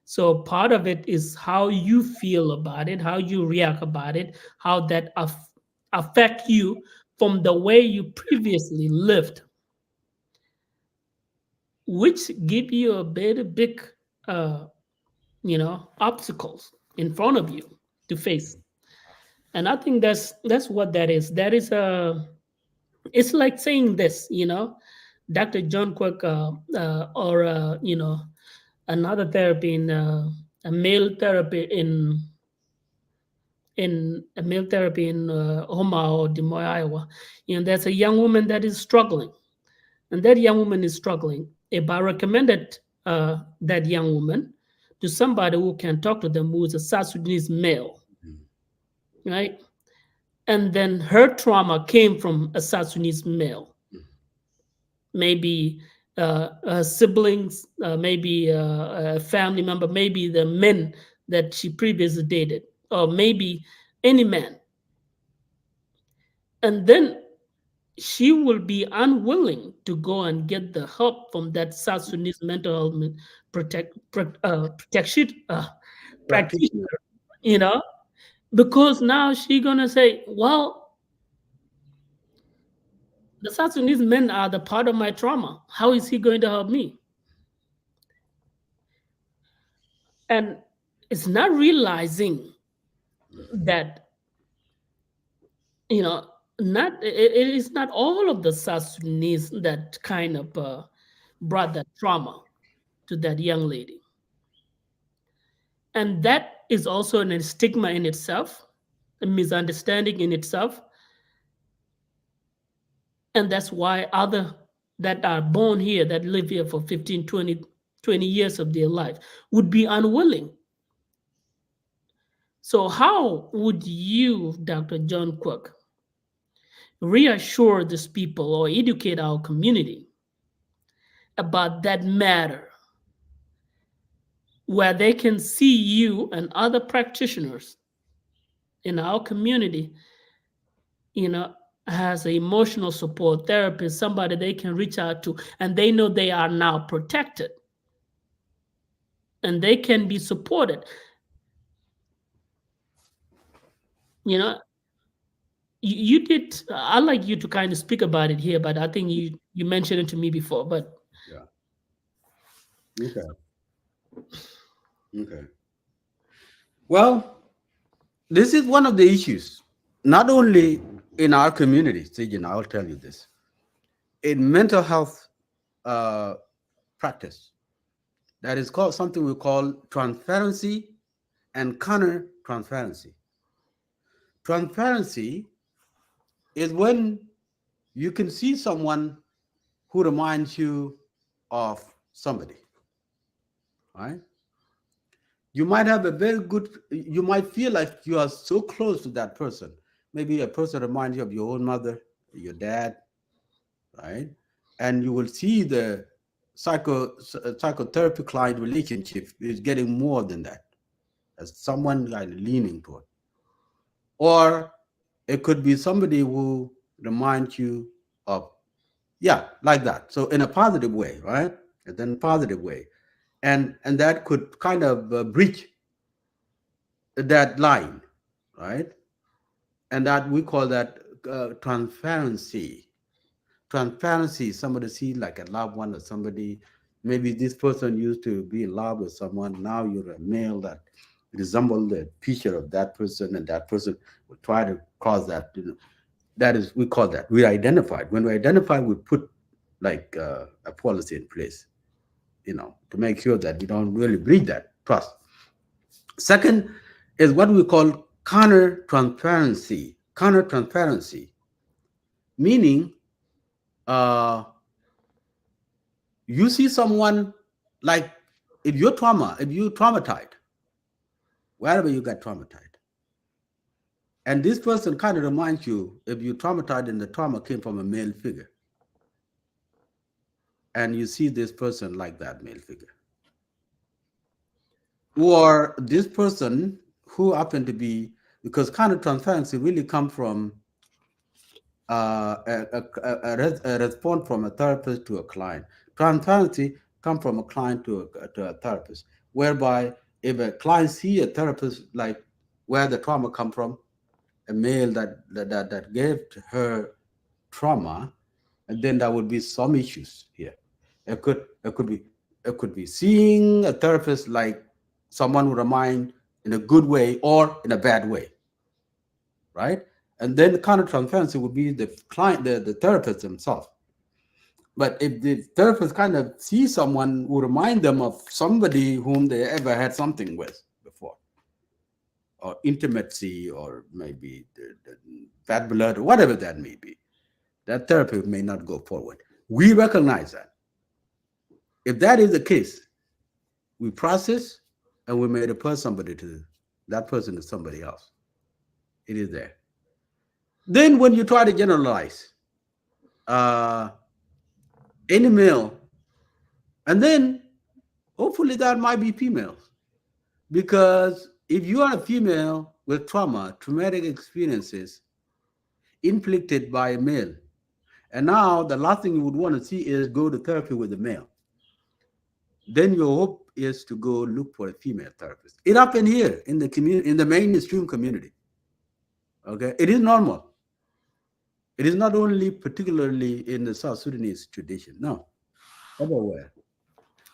So part of it is how you feel about it, how you react about it, how that affect you from the way you previously lived, which give you a very big, uh, obstacles in front of you to face. And I think that's what that is. That is it's like saying this, Dr. John Quirk, or another therapy in a male therapy in a male therapy in Omaha or Des Moines, Iowa. There's a young woman that is struggling, and that young woman is struggling. If I recommended that young woman to somebody who can talk to them, who is a South Sudanese male, mm, right? And then her trauma came from a South Sudanese male, mm. maybe siblings, maybe a family member, maybe the men that she previously dated, or maybe any man. And then she will be unwilling to go and get the help from that South Sudanese mental health protection Practitioner. practitioner, you know, because now she gonna say, well, the South Sudanese men are the part of my trauma. How is he going to help me? And it's not realizing that, you know, it is not all of the South Sudanese that kind of brought that trauma to that young lady. And that is also a stigma in itself, a misunderstanding in itself. And that's why other that are born here, that live here for 15, 20 years of their life, would be unwilling. So how would you, Dr. John Cook, reassure these people or educate our community about that matter, where they can see you and other practitioners in our community, you know, has an emotional support therapist, somebody they can reach out to, and they know they are now protected and they can be supported. You know, you did. I'd like you to kind of speak about it here, but I think you mentioned it to me before. But Yeah. Okay. Okay. Well, this is one of the issues, not only in our community, Sijin, I'll tell you this, in mental health uh, practice, that is called something we call transparency and counter transparency. Transparency is when you can see someone who reminds you of somebody, right? You might have a very good, you might feel like you are so close to that person. Maybe a person reminds you of your own mother, your dad, right? And you will see the psychotherapy client relationship is getting more than that, as someone kind of leaning toward. Or it could be somebody who reminds you of, yeah, like that. So in a positive way, right? And then positive way. And that could kind of breach that line, right? And that we call that transparency. Transparency, somebody see like a loved one or somebody, maybe this person used to be in love with someone, now you're a male that resemble the picture of that person, and that person will try to cross that, that is, we call that, we identified. When we identify, we put like a policy in place, to make sure that we don't really breach that trust. Second is what we call counter transparency. Counter transparency, meaning uh, you see someone, like, if you traumatized, wherever you got traumatized, and this person kind of reminds you, if you traumatized and the trauma came from a male figure, and you see this person like that male figure, or this person who happened to be, because kind of transparency really come from a response from a therapist to a client. Transparency come from a client to a therapist, whereby if a client see a therapist, like where the trauma come from, a male that gave to her trauma, and then there would be some issues here. It could it could be it could be seeing a therapist like someone who remind in a good way or in a bad way, right? And then the counter transparency would be the client, the therapist himself. But if the therapist kind of sees someone who remind them of somebody whom they ever had something with before, or intimacy, or maybe the bad blood, or whatever that may be, that therapy may not go forward. We recognize that. If that is the case, we process and we may refer somebody to that person to somebody else. It is there. Then when you try to generalize, uh, any male, and then hopefully that might be females, because if you are a female with trauma, traumatic experiences inflicted by a male, and now the last thing you would want to see is go to therapy with a male, then your hope is to go look for a female therapist. It happened here in the community, in the mainstream community. Okay, it is normal. It is not only particularly in the South Sudanese tradition. No, everywhere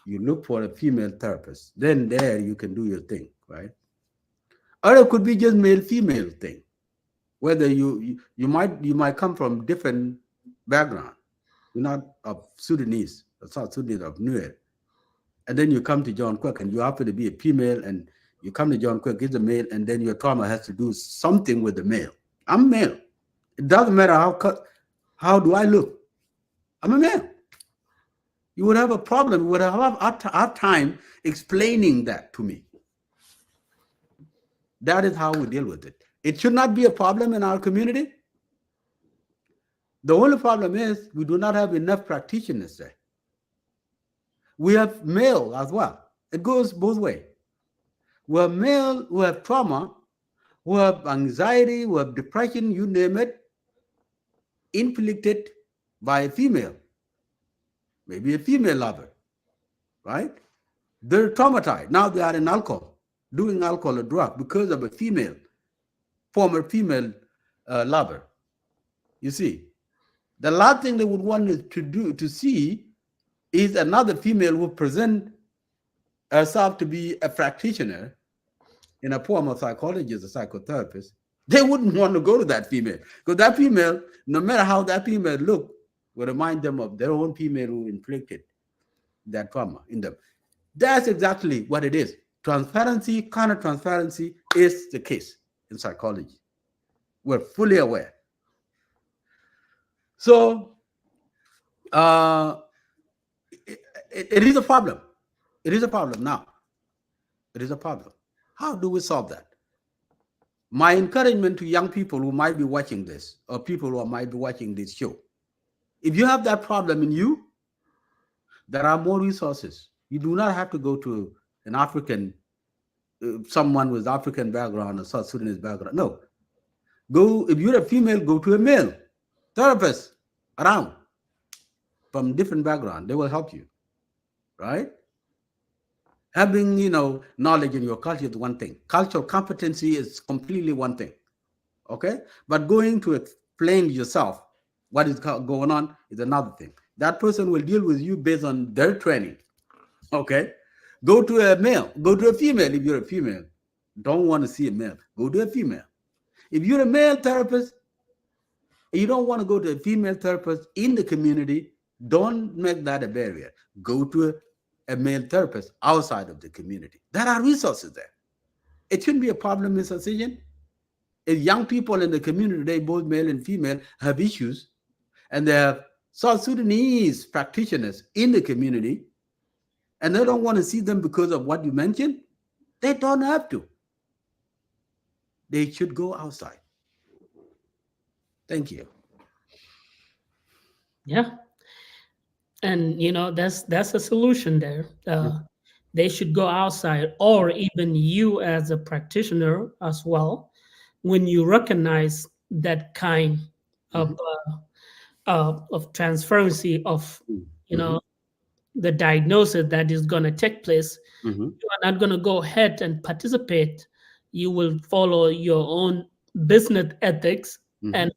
you look for a female therapist, then there you can do your thing, right? Or it could be just male female thing. Whether you might come from different background. You're not of Sudanese, or South Sudanese, of Nuer, and then you come to John Quirk and you happen to be a female, and you come to John Quirk, he's a male, and then your trauma has to do something with the male. I'm male. It doesn't matter how do I look. I'm a male. You would have a problem. You would have a hard time explaining that to me. That is how we deal with it. It should not be a problem in our community. The only problem is we do not have enough practitioners there. We have male as well. It goes both ways. We have male who have trauma, who have anxiety, who have depression, you name it, inflicted by a female, maybe a female lover, right? They're traumatized. Now they are in alcohol, doing alcohol or drug because of a female, former female lover. You see, the last thing they would want to see is another female who present herself to be a practitioner in a form of psychologist or psychotherapist. They wouldn't want to go to that female, because that female, no matter how that female look, will remind them of their own female who inflicted that trauma in them. That's exactly what it is. Transparency, counter transparency is the case in psychology. We're fully aware. So uh, it is a problem. It is a problem now. It is a problem. How do we solve that? My encouragement to young people who might be watching this, or people who might be watching this show, if you have that problem in you, there are more resources. You do not have to go to an African, someone with African background or South Sudanese background. No, go, if you're a female, go to a male therapist around from different background. They will help you, right? Having, knowledge in your culture is one thing. Cultural competency is completely one thing. Okay, but going to explain yourself what is going on is another thing. That person will deal with you based on their training. Okay, go to a male, go to a female. If you're a female, don't want to see a male, go to a female. If you're a male therapist, you don't want to go to a female therapist in the community, don't make that a barrier. Go to a male therapist outside of the community. There are resources there. It shouldn't be a problem, Mr. Sijan. If young people in the community today, both male and female, have issues, and they have South Sudanese practitioners in the community, and they don't want to see them because of what you mentioned, they don't have to. They should go outside. Thank you. Yeah, and that's a solution there. They should go outside, or even you as a practitioner as well, when you recognize that kind of Mhm. of transparency of you Mhm. know the diagnosis that is going to take place. Mhm. You are not going to go ahead and participate. You will follow your own business ethics Mhm. and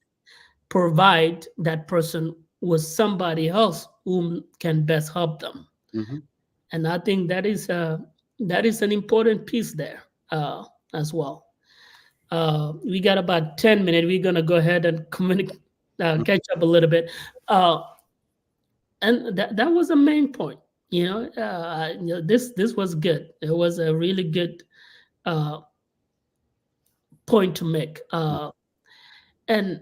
provide that person with somebody else whom can best help them. Mhm. And I think that is an important piece there as well. We got about 10 minutes. We're gonna go ahead and communicate, catch up a little bit, uh, and that was the main point. This was good. It was a really good uh, point to make. And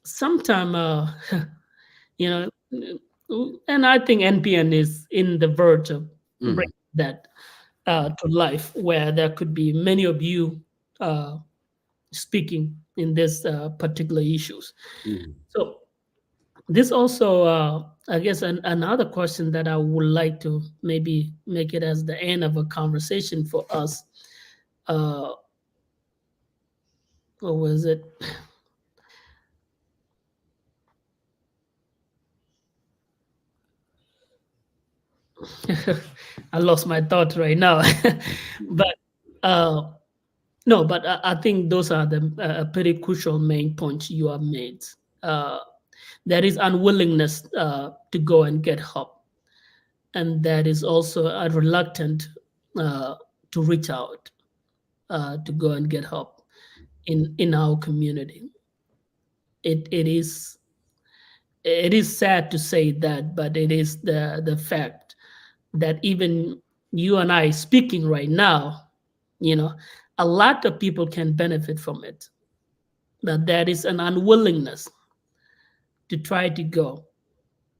sometime, you know, and I think NPN is in the verge of Mhm. bringing that to life, where there could be many of you uh, speaking in this particular issues. Mhm. So this also, I guess, another question that I would like to maybe make it as the end of a conversation for us. Uh, what was it? I lost my thought right now. Mhm. But uh, no, but I think those are the pretty crucial main points you have made. Uh, there is unwillingness to go and get help, and there is also a reluctant to reach out to go and get help in our community. It is sad to say that, but it is the fact that even you and I speaking right now, you know, a lot of people can benefit from it. But there is an unwillingness to try to go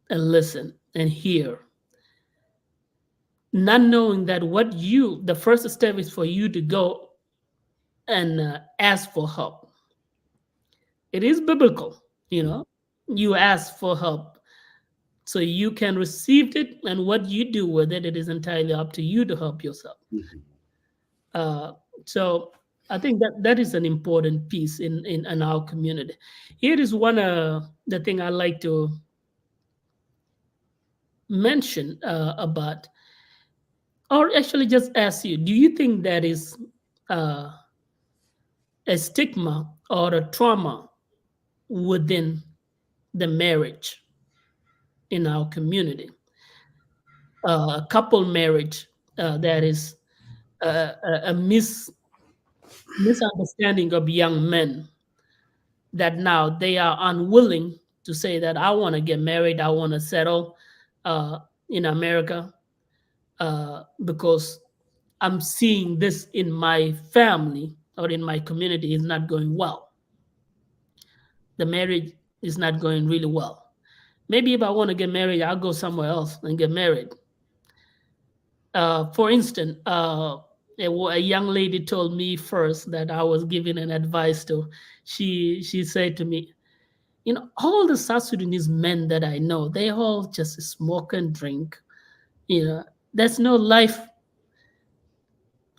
and listen and hear, not knowing that the first step is for you to go and ask for help. It is biblical, you Mhm. know. You ask for help so you can receive it, and what you do with it, it is entirely up to you to help yourself. Mhm. Uh, so I think that is an important piece in our community. Here is one the thing I like to mention about, or actually just ask you: do you think that is uh, a stigma or a trauma within the marriage in our community? Couple marriage, that is a misunderstanding of young men, that now they are unwilling to say that I want to get married, I want to settle uh, in America, because I'm seeing this in my family or in my community is not going well. The marriage is not going really well. Maybe if I want to get married, I'll go somewhere else and get married. For instance, a young lady told me first that I was giving an advice to. She said to me, all the South Sudanese men that I know, they all just smoke and drink. There's no life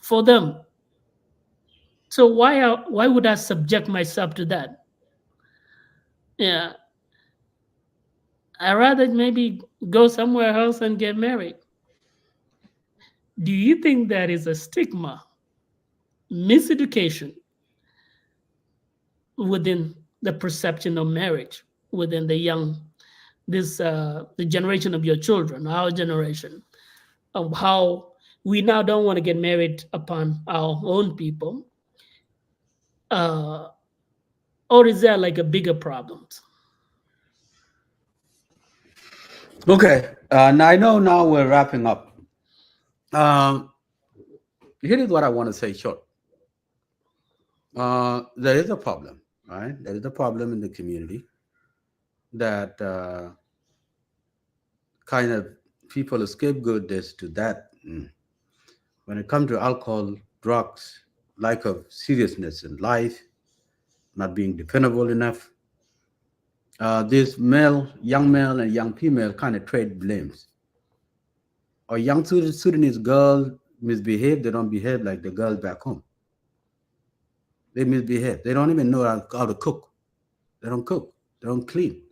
for them. So why would I subject myself to that? Yeah, I rather maybe go somewhere else and get married. Do you think that is a stigma, miseducation within the perception of marriage within the generation of your children, our generation, of how we now don't want to get married upon our own people, uh, or is there like a bigger problem? Okay. Now I know now we're wrapping up. Um, Here is what I want to say short. There is a problem, right? There is a problem in the community that kind of people scapegoat this to that. When it comes to alcohol, drugs, lack of seriousness in life, not being dependable enough, this young male and young female kind of trade blames. Or young Sudanese girl misbehave, they don't behave like the girls back home. They misbehave. They don't even know how to cook. They don't cook. They don't clean.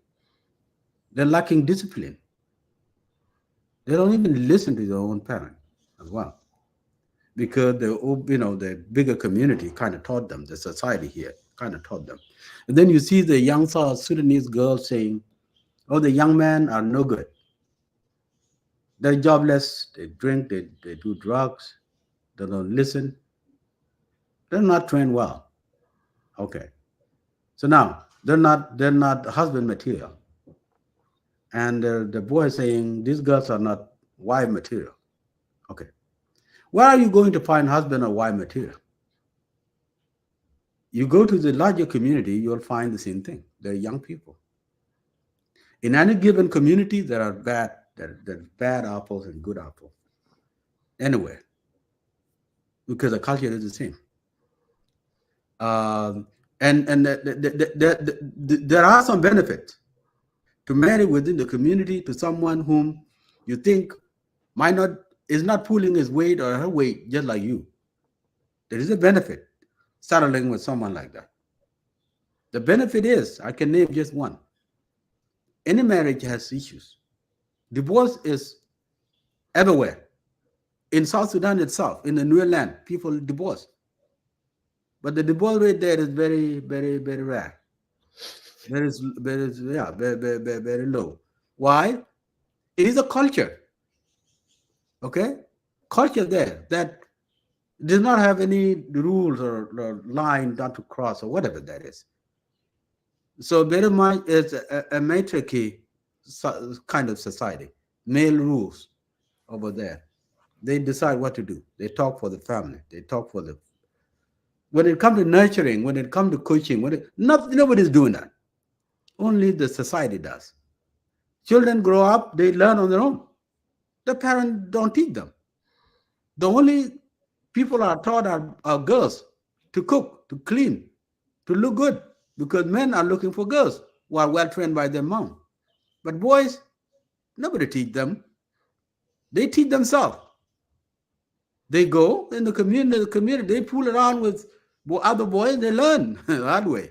They're lacking discipline. They don't even listen to their own parent as well, because the bigger community kind of taught them. The society here kind of taught them. And then you see the young South Sudanese girls saying, "Oh, the young men are no good. They're jobless. They drink. They do drugs. They don't listen. They're not trained well." Okay, so now they're not husband material, and the boy is saying these girls are not wife material. Okay, where are you going to find husband or wife material? You go to the larger community, you'll find the same thing. They're young people. In any given community, there are bad apples and good apples. Anywhere, because the culture is the same. Um, and there are some benefits to marry within the community to someone whom you think might not is not pulling his weight or her weight just like you. There is a benefit settling with someone like that. The benefit is I can name just one. Any marriage has issues. Divorce is everywhere. In South Sudan itself, in the New Land, people divorce. But the divorce rate there is very, very, very rare. Yeah, very low. Why? It is a culture, okay? Culture there that does not have any rules or line not to cross or whatever that is. So very much it's a matriarchy kind of society. Male rules over there. They decide what to do. They talk for the family. They talk for the. When it comes to nurturing, when it comes to coaching, nobody's doing that. Only the society does. Children grow up, they learn on their own. The parents don't teach them. The only people are taught are girls to cook, to clean, to look good, because men are looking for girls who are well trained by their mom. But boys, nobody teach them. They teach themselves. They go in the community, they fool around with other boys, they learn that way.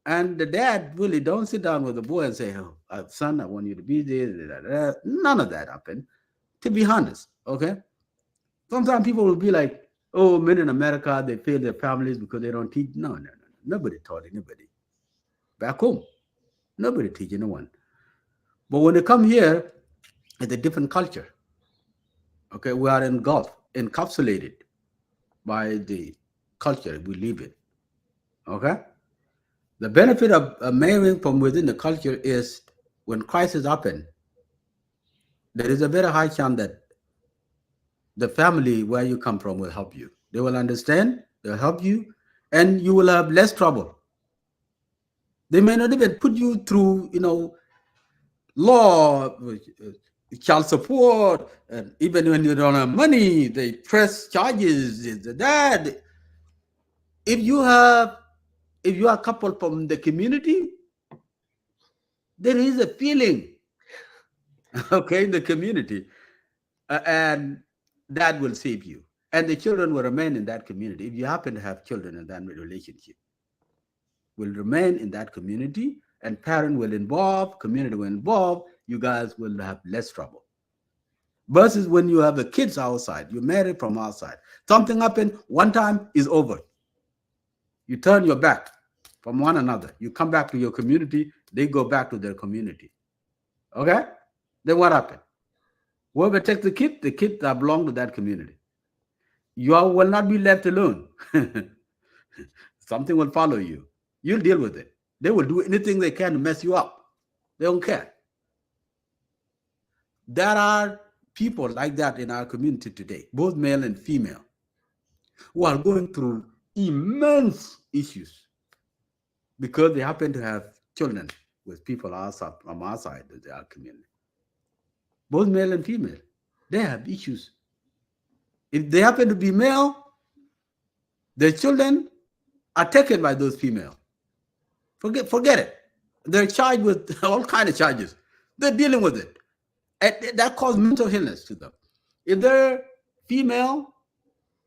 And the dad really don't sit down with the boy and say, "Oh, son, I want you to be there." None of that happened, to be honest. Okay. Sometimes people will be like, "Oh, men in America, they fail their families because they don't teach." No, no, no, no. Nobody taught anybody. Back home, nobody teach anyone. But when they come here, it's a different culture. Okay, we are engulfed, encapsulated by the culture we live in. Okay, the benefit of marrying from within the culture is when crisis happen, there is a very high chance that the family where you come from will help you. They will understand, they'll help you, and you will have less trouble. They may not even put you through, law, child support, and even when you don't have money, they press charges. The dad, if you have, if you are a couple from the community, there is a feeling, okay, in the community, and that will save you. And the children will remain in that community. If you happen to have children in that relationship, will remain in that community, and parent will involve, community will involve, you guys will have less trouble. Versus when you have the kids outside, you married from outside. Something happened one time is over. You turn your back from one another. You come back to your community, they go back to their community. Okay? Then what happened? Whoever takes the kids that belong to that community. You all will not be left alone. Something will follow you. You'll deal with it. They will do anything they can to mess you up. They don't care. There are people like that in our community today, both male and female, who are going through immense issues because they happen to have children with people outside from outside of their community. Both male and female, they have issues. If they happen to be male, their children are taken by those female. Forget it. They're charged with all kind of charges. They're dealing with it. And that causes mental illness to them. If they're female,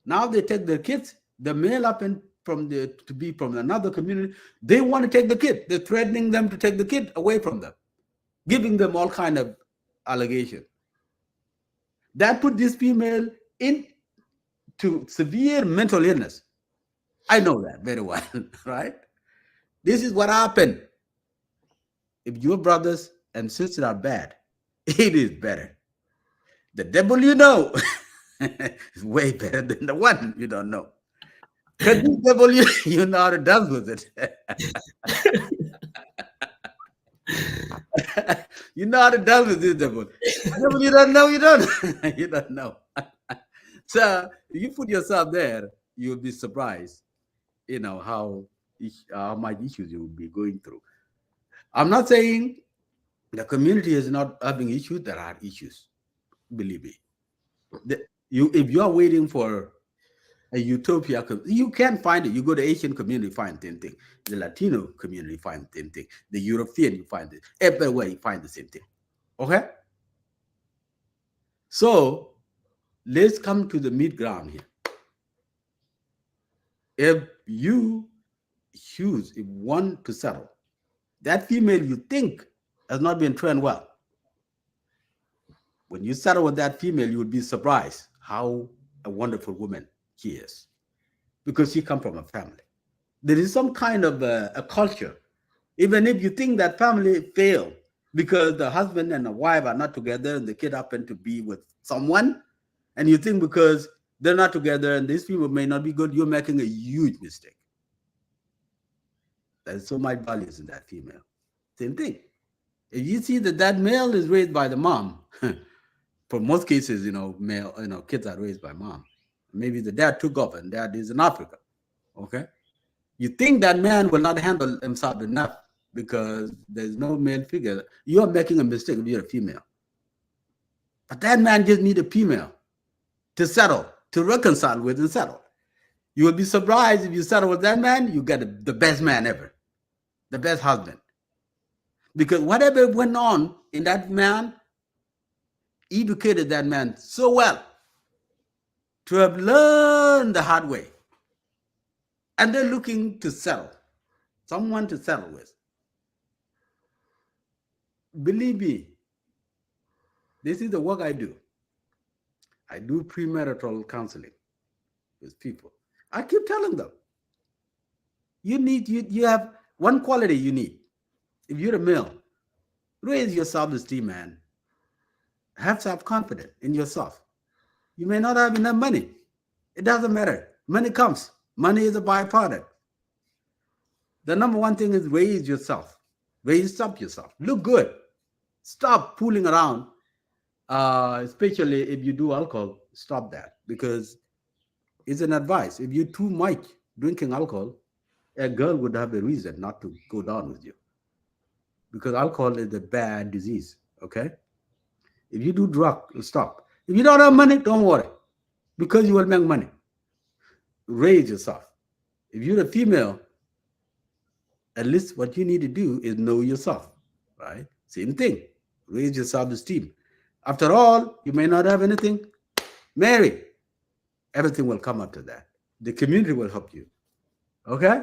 now they take their kids. The male happen from the to be from another community. They want to take the kid. They're threatening them to take the kid away from them, giving them all kind of allegation. That put this female into severe mental illness. I know that very well, right? This is what happened. If your brothers and sisters are bad, it is better. The devil you know is way better than the one you don't know. Because this devil you know how to deal with it. You know how to deal with this devil. Devil you don't know, you don't. You don't know. So if you put yourself there, you'll be surprised, how much issues you will be going through. I'm not saying the community is not having issues. There are issues, believe me. If you are waiting for a utopia, you can find it. You go to Asian community, find the same thing. The Latino community, find the same thing. The European, you find it. Everywhere you find the same thing. Okay? So let's come to the mid ground here. If you choose, if want to settle, that female you think has not been trained well. When you settle with that female, you would be surprised how a wonderful woman she is, because she comes from a family. There is some kind of a culture, even if you think that family failed because the husband and the wife are not together and the kid happen to be with someone, and you think because they're not together and these people may not be good, you're making a huge mistake. There's so much values in that female. Same thing. If you see that that male is raised by the mom, for most cases, male, kids are raised by mom. Maybe the dad took off and dad is in Africa. Okay. You think that man will not handle himself enough because there's no male figure. You're making a mistake if you're a female. But that man just need a female to settle, to reconcile with and settle. You will be surprised if you settle with that man, you get the best man ever, the best husband. Because whatever went on in that man educated that man so well to have learned the hard way. And they're looking to settle, someone to settle with. Believe me, this is the work I do. I do premarital counseling with people. I keep telling them, you have one quality you need. If you're a male, raise your self-esteem, man. Have self-confidence in yourself. You may not have enough money. It doesn't matter. Money comes. Money is a byproduct. The number one thing is raise yourself. Raise up yourself. Look good. Stop fooling around. Especially if you do alcohol, stop that, because it's an advice. If you're too much drinking alcohol, a girl would have a reason not to go down with you, because alcohol is a bad disease. Okay, If you do drug, stop. If you don't have money, don't worry, because you will make money. Raise yourself. If you're a female, at least what you need to do is know yourself, right? Same thing. Raise your self-esteem. After all, you may not have anything. Marry. Everything will come after that. The community will help you. Okay?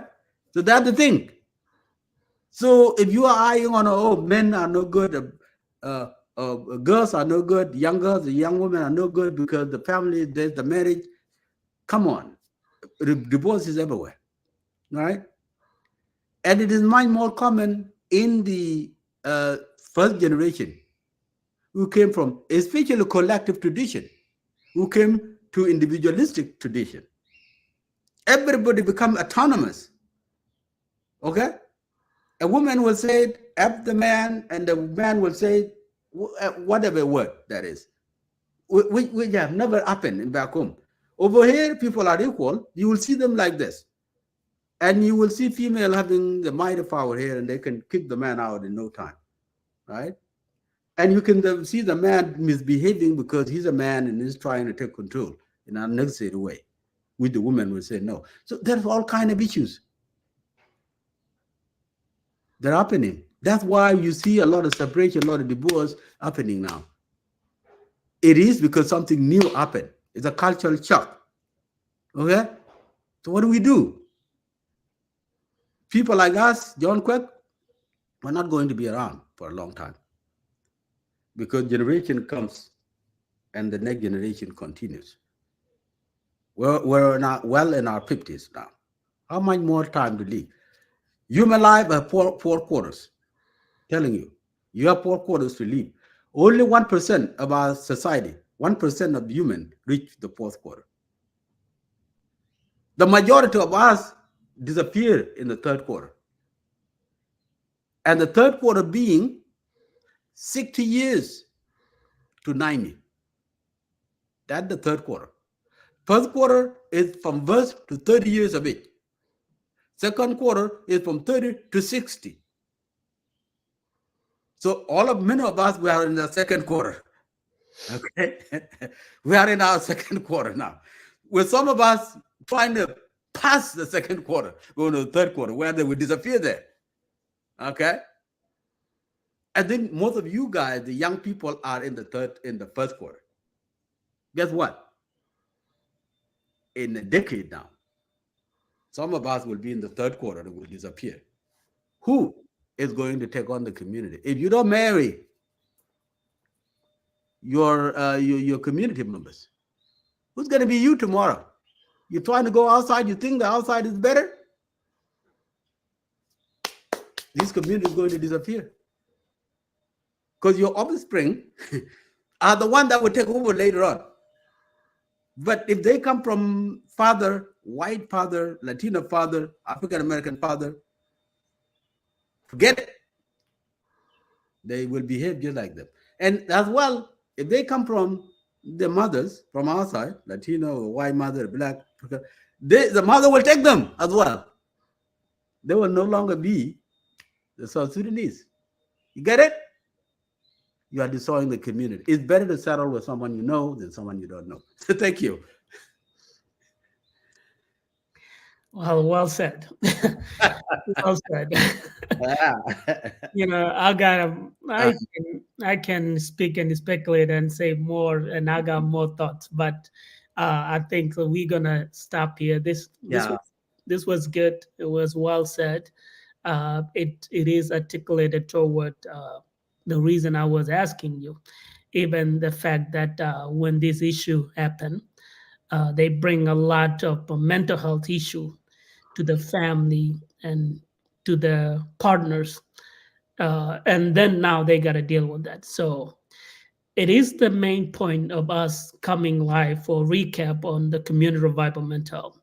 So that's the thing. So if you are eyeing on, oh, men are no good, girls are no good, young girls, the young women are no good because the family, there's the marriage. Come on. Divorce is everywhere, right? And it is much more common in the first generation who came from, especially collective tradition, who came to individualistic tradition. Everybody become autonomous. Okay? A woman will say it, F the man, and the man will say whatever word that is, which have never happened in back home. Over here, people are equal. You will see them like this. And you will see female having the mighty power here, and they can kick the man out in no time, right? And you can see the man misbehaving because he's a man and he's trying to take control in an unnecessary way, which the woman will say no. So there's all kind of issues that are happening. That's why you see a lot of separation, a lot of divorce happening now. It is because something new happened. It's a cultural shock. Okay? So what do? People like us, John Quek, we're not going to be around for a long time because generation comes and the next generation continues. We're not well in our 50s now. How much more time to live? Human life have four quarters. Telling you, you have 4 quarters to live. Only 1% of our society, 1% of human reach the fourth quarter. The majority of us disappear in the third quarter. And the third quarter being 60 years to 90. That's the third quarter. First quarter is from birth to 30 years of age. Second quarter is from 30 to 60. So many of us, we are in the second quarter. Okay. We are in our second quarter now. With some of us trying to pass the second quarter, going to the third quarter, where they will disappear there. Okay. I think most of you guys, the young people, are in the first quarter. Guess what? In a decade now, some of us will be in the third quarter and will disappear. Who is going to take on the community? If you don't marry your community members, who's going to be you tomorrow? You're trying to go outside, you think the outside is better? This community is going to disappear. Because your offspring are the one that will take over later on. But if they come from father, white father, Latino father, African American father, forget it. They will behave just like them. And as well, if they come from the mothers from outside, Latino, white mother, black, the mother will take them as well. They will no longer be the South Sudanese. You get it? You are destroying the community. It's better to settle with someone you know than someone you don't know. So thank you. Well said. Well said. Yeah. I can speak and speculate and say more, and I got more thoughts, but I think that we're gonna stop here. Yeah. This was good. It was well said. It is articulated toward the reason I was asking you. Even the fact that when this issue happen, they bring a lot of mental health issue to the family and to the partners, and then now they got to deal with that. So it is the main point of us coming live for recap on the community revival mental.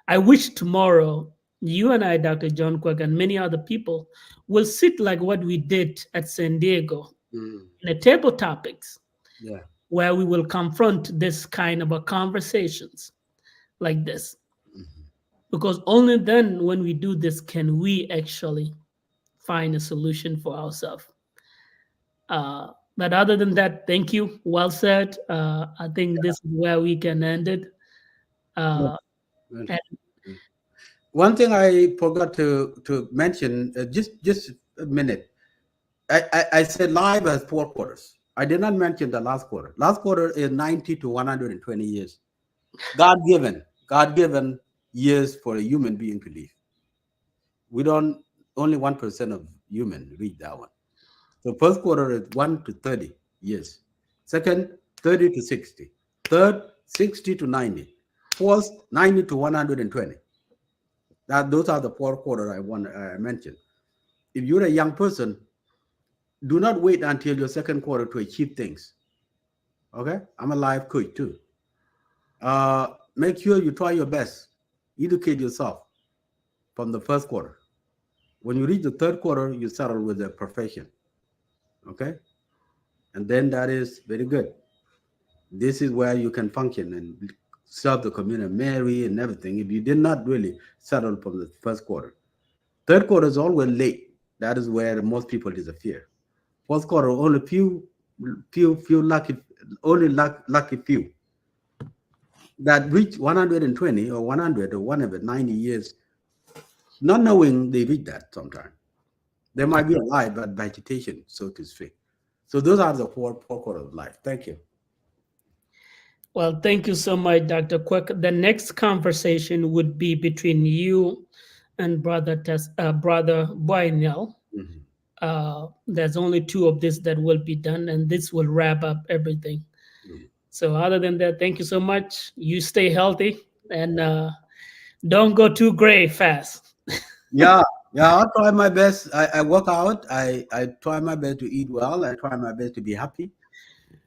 I wish tomorrow you and I, Dr. John Quirk, and many other people will sit like what we did at San Diego Mm, in a table topics yeah. where we will confront this kind of a conversations like this. Mhm. Because only then, when we do this, can we actually find a solution for ourselves. But other than that, thank you. Well said. I think this is where we can end it. Good. Uh, Good. and One thing I forgot to mention, just a minute. I said live has 4 quarters. I did not mention the last quarter. Last quarter is 90 to 120 years. God given years for a human being to live. We don't, only 1% of human reach that one. So first quarter is 1 to 30 years. Second, 30 to 60. Third, 60 to 90. Fourth, 90 to 120. That those are the 4 quarters I mentioned. If you're a young person, do not wait until your second quarter to achieve things. Okay, I'm a life coach too. Make sure you try your best, educate yourself from the first quarter. When you reach the third quarter, you settle with a profession. Okay, and then that is very good. This is where you can function and serve the community, marry and everything. If you did not really settle from the first quarter, third quarter is always late. That is where most people disappear. Fourth quarter, only few lucky, only lucky few that reach 120 or 100 or 190 years, not knowing they reach that sometime. They might be alive, but vegetation, so to speak. So those are the four quarters of life. Thank you. well, thank you so much, Dr. Quick. The next conversation would be between you and Brother Boynell. Mhm. There's only two of this that will be done, and this will wrap up everything. Mhm. So, other than that, thank you so much. You stay healthy and don't go too gray fast. Yeah, yeah, I'll try my best. I work out. I try my best to eat well. I try my best to be happy.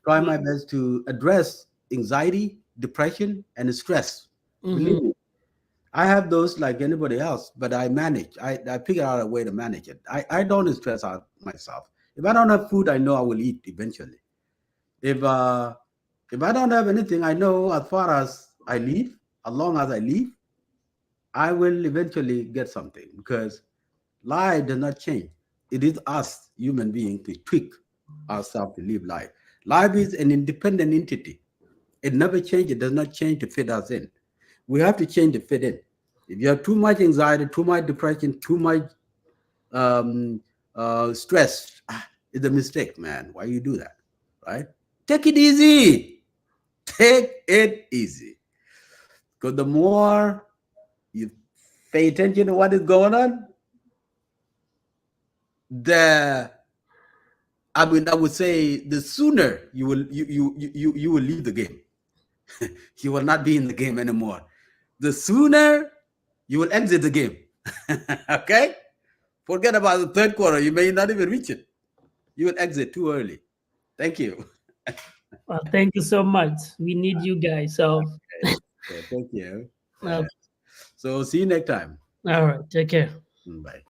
Try my best to address anxiety, depression, and stress. Hmm. Believe me, I have those like anybody else, but I manage. I figure out a way to manage it. I don't stress out myself. If I don't have food, I know I will eat eventually. If uh if I don't have anything, I know as far as I live, as long as I live, I will eventually get something because life does not change. It is us, human beings, to tweak ourselves to live life. Life is an independent entity. It never changes. It does not change to fit us in. We have to change to fit in. If you have too much anxiety, too much depression, too much um, stress, it's a mistake, man. Why you do that, right? Take it easy. Take it easy. Because the more you pay attention to what is going on, the I would say the sooner you will leave the game. You will not be in the game anymore. The sooner you will exit the game. Okay? Forget about the third quarter. You may not even reach it. You will exit too early. Thank you. Well, thank you so much. We need you guys. So, Okay. Okay, thank you. uh, So see you next time. all right, take care. Bye.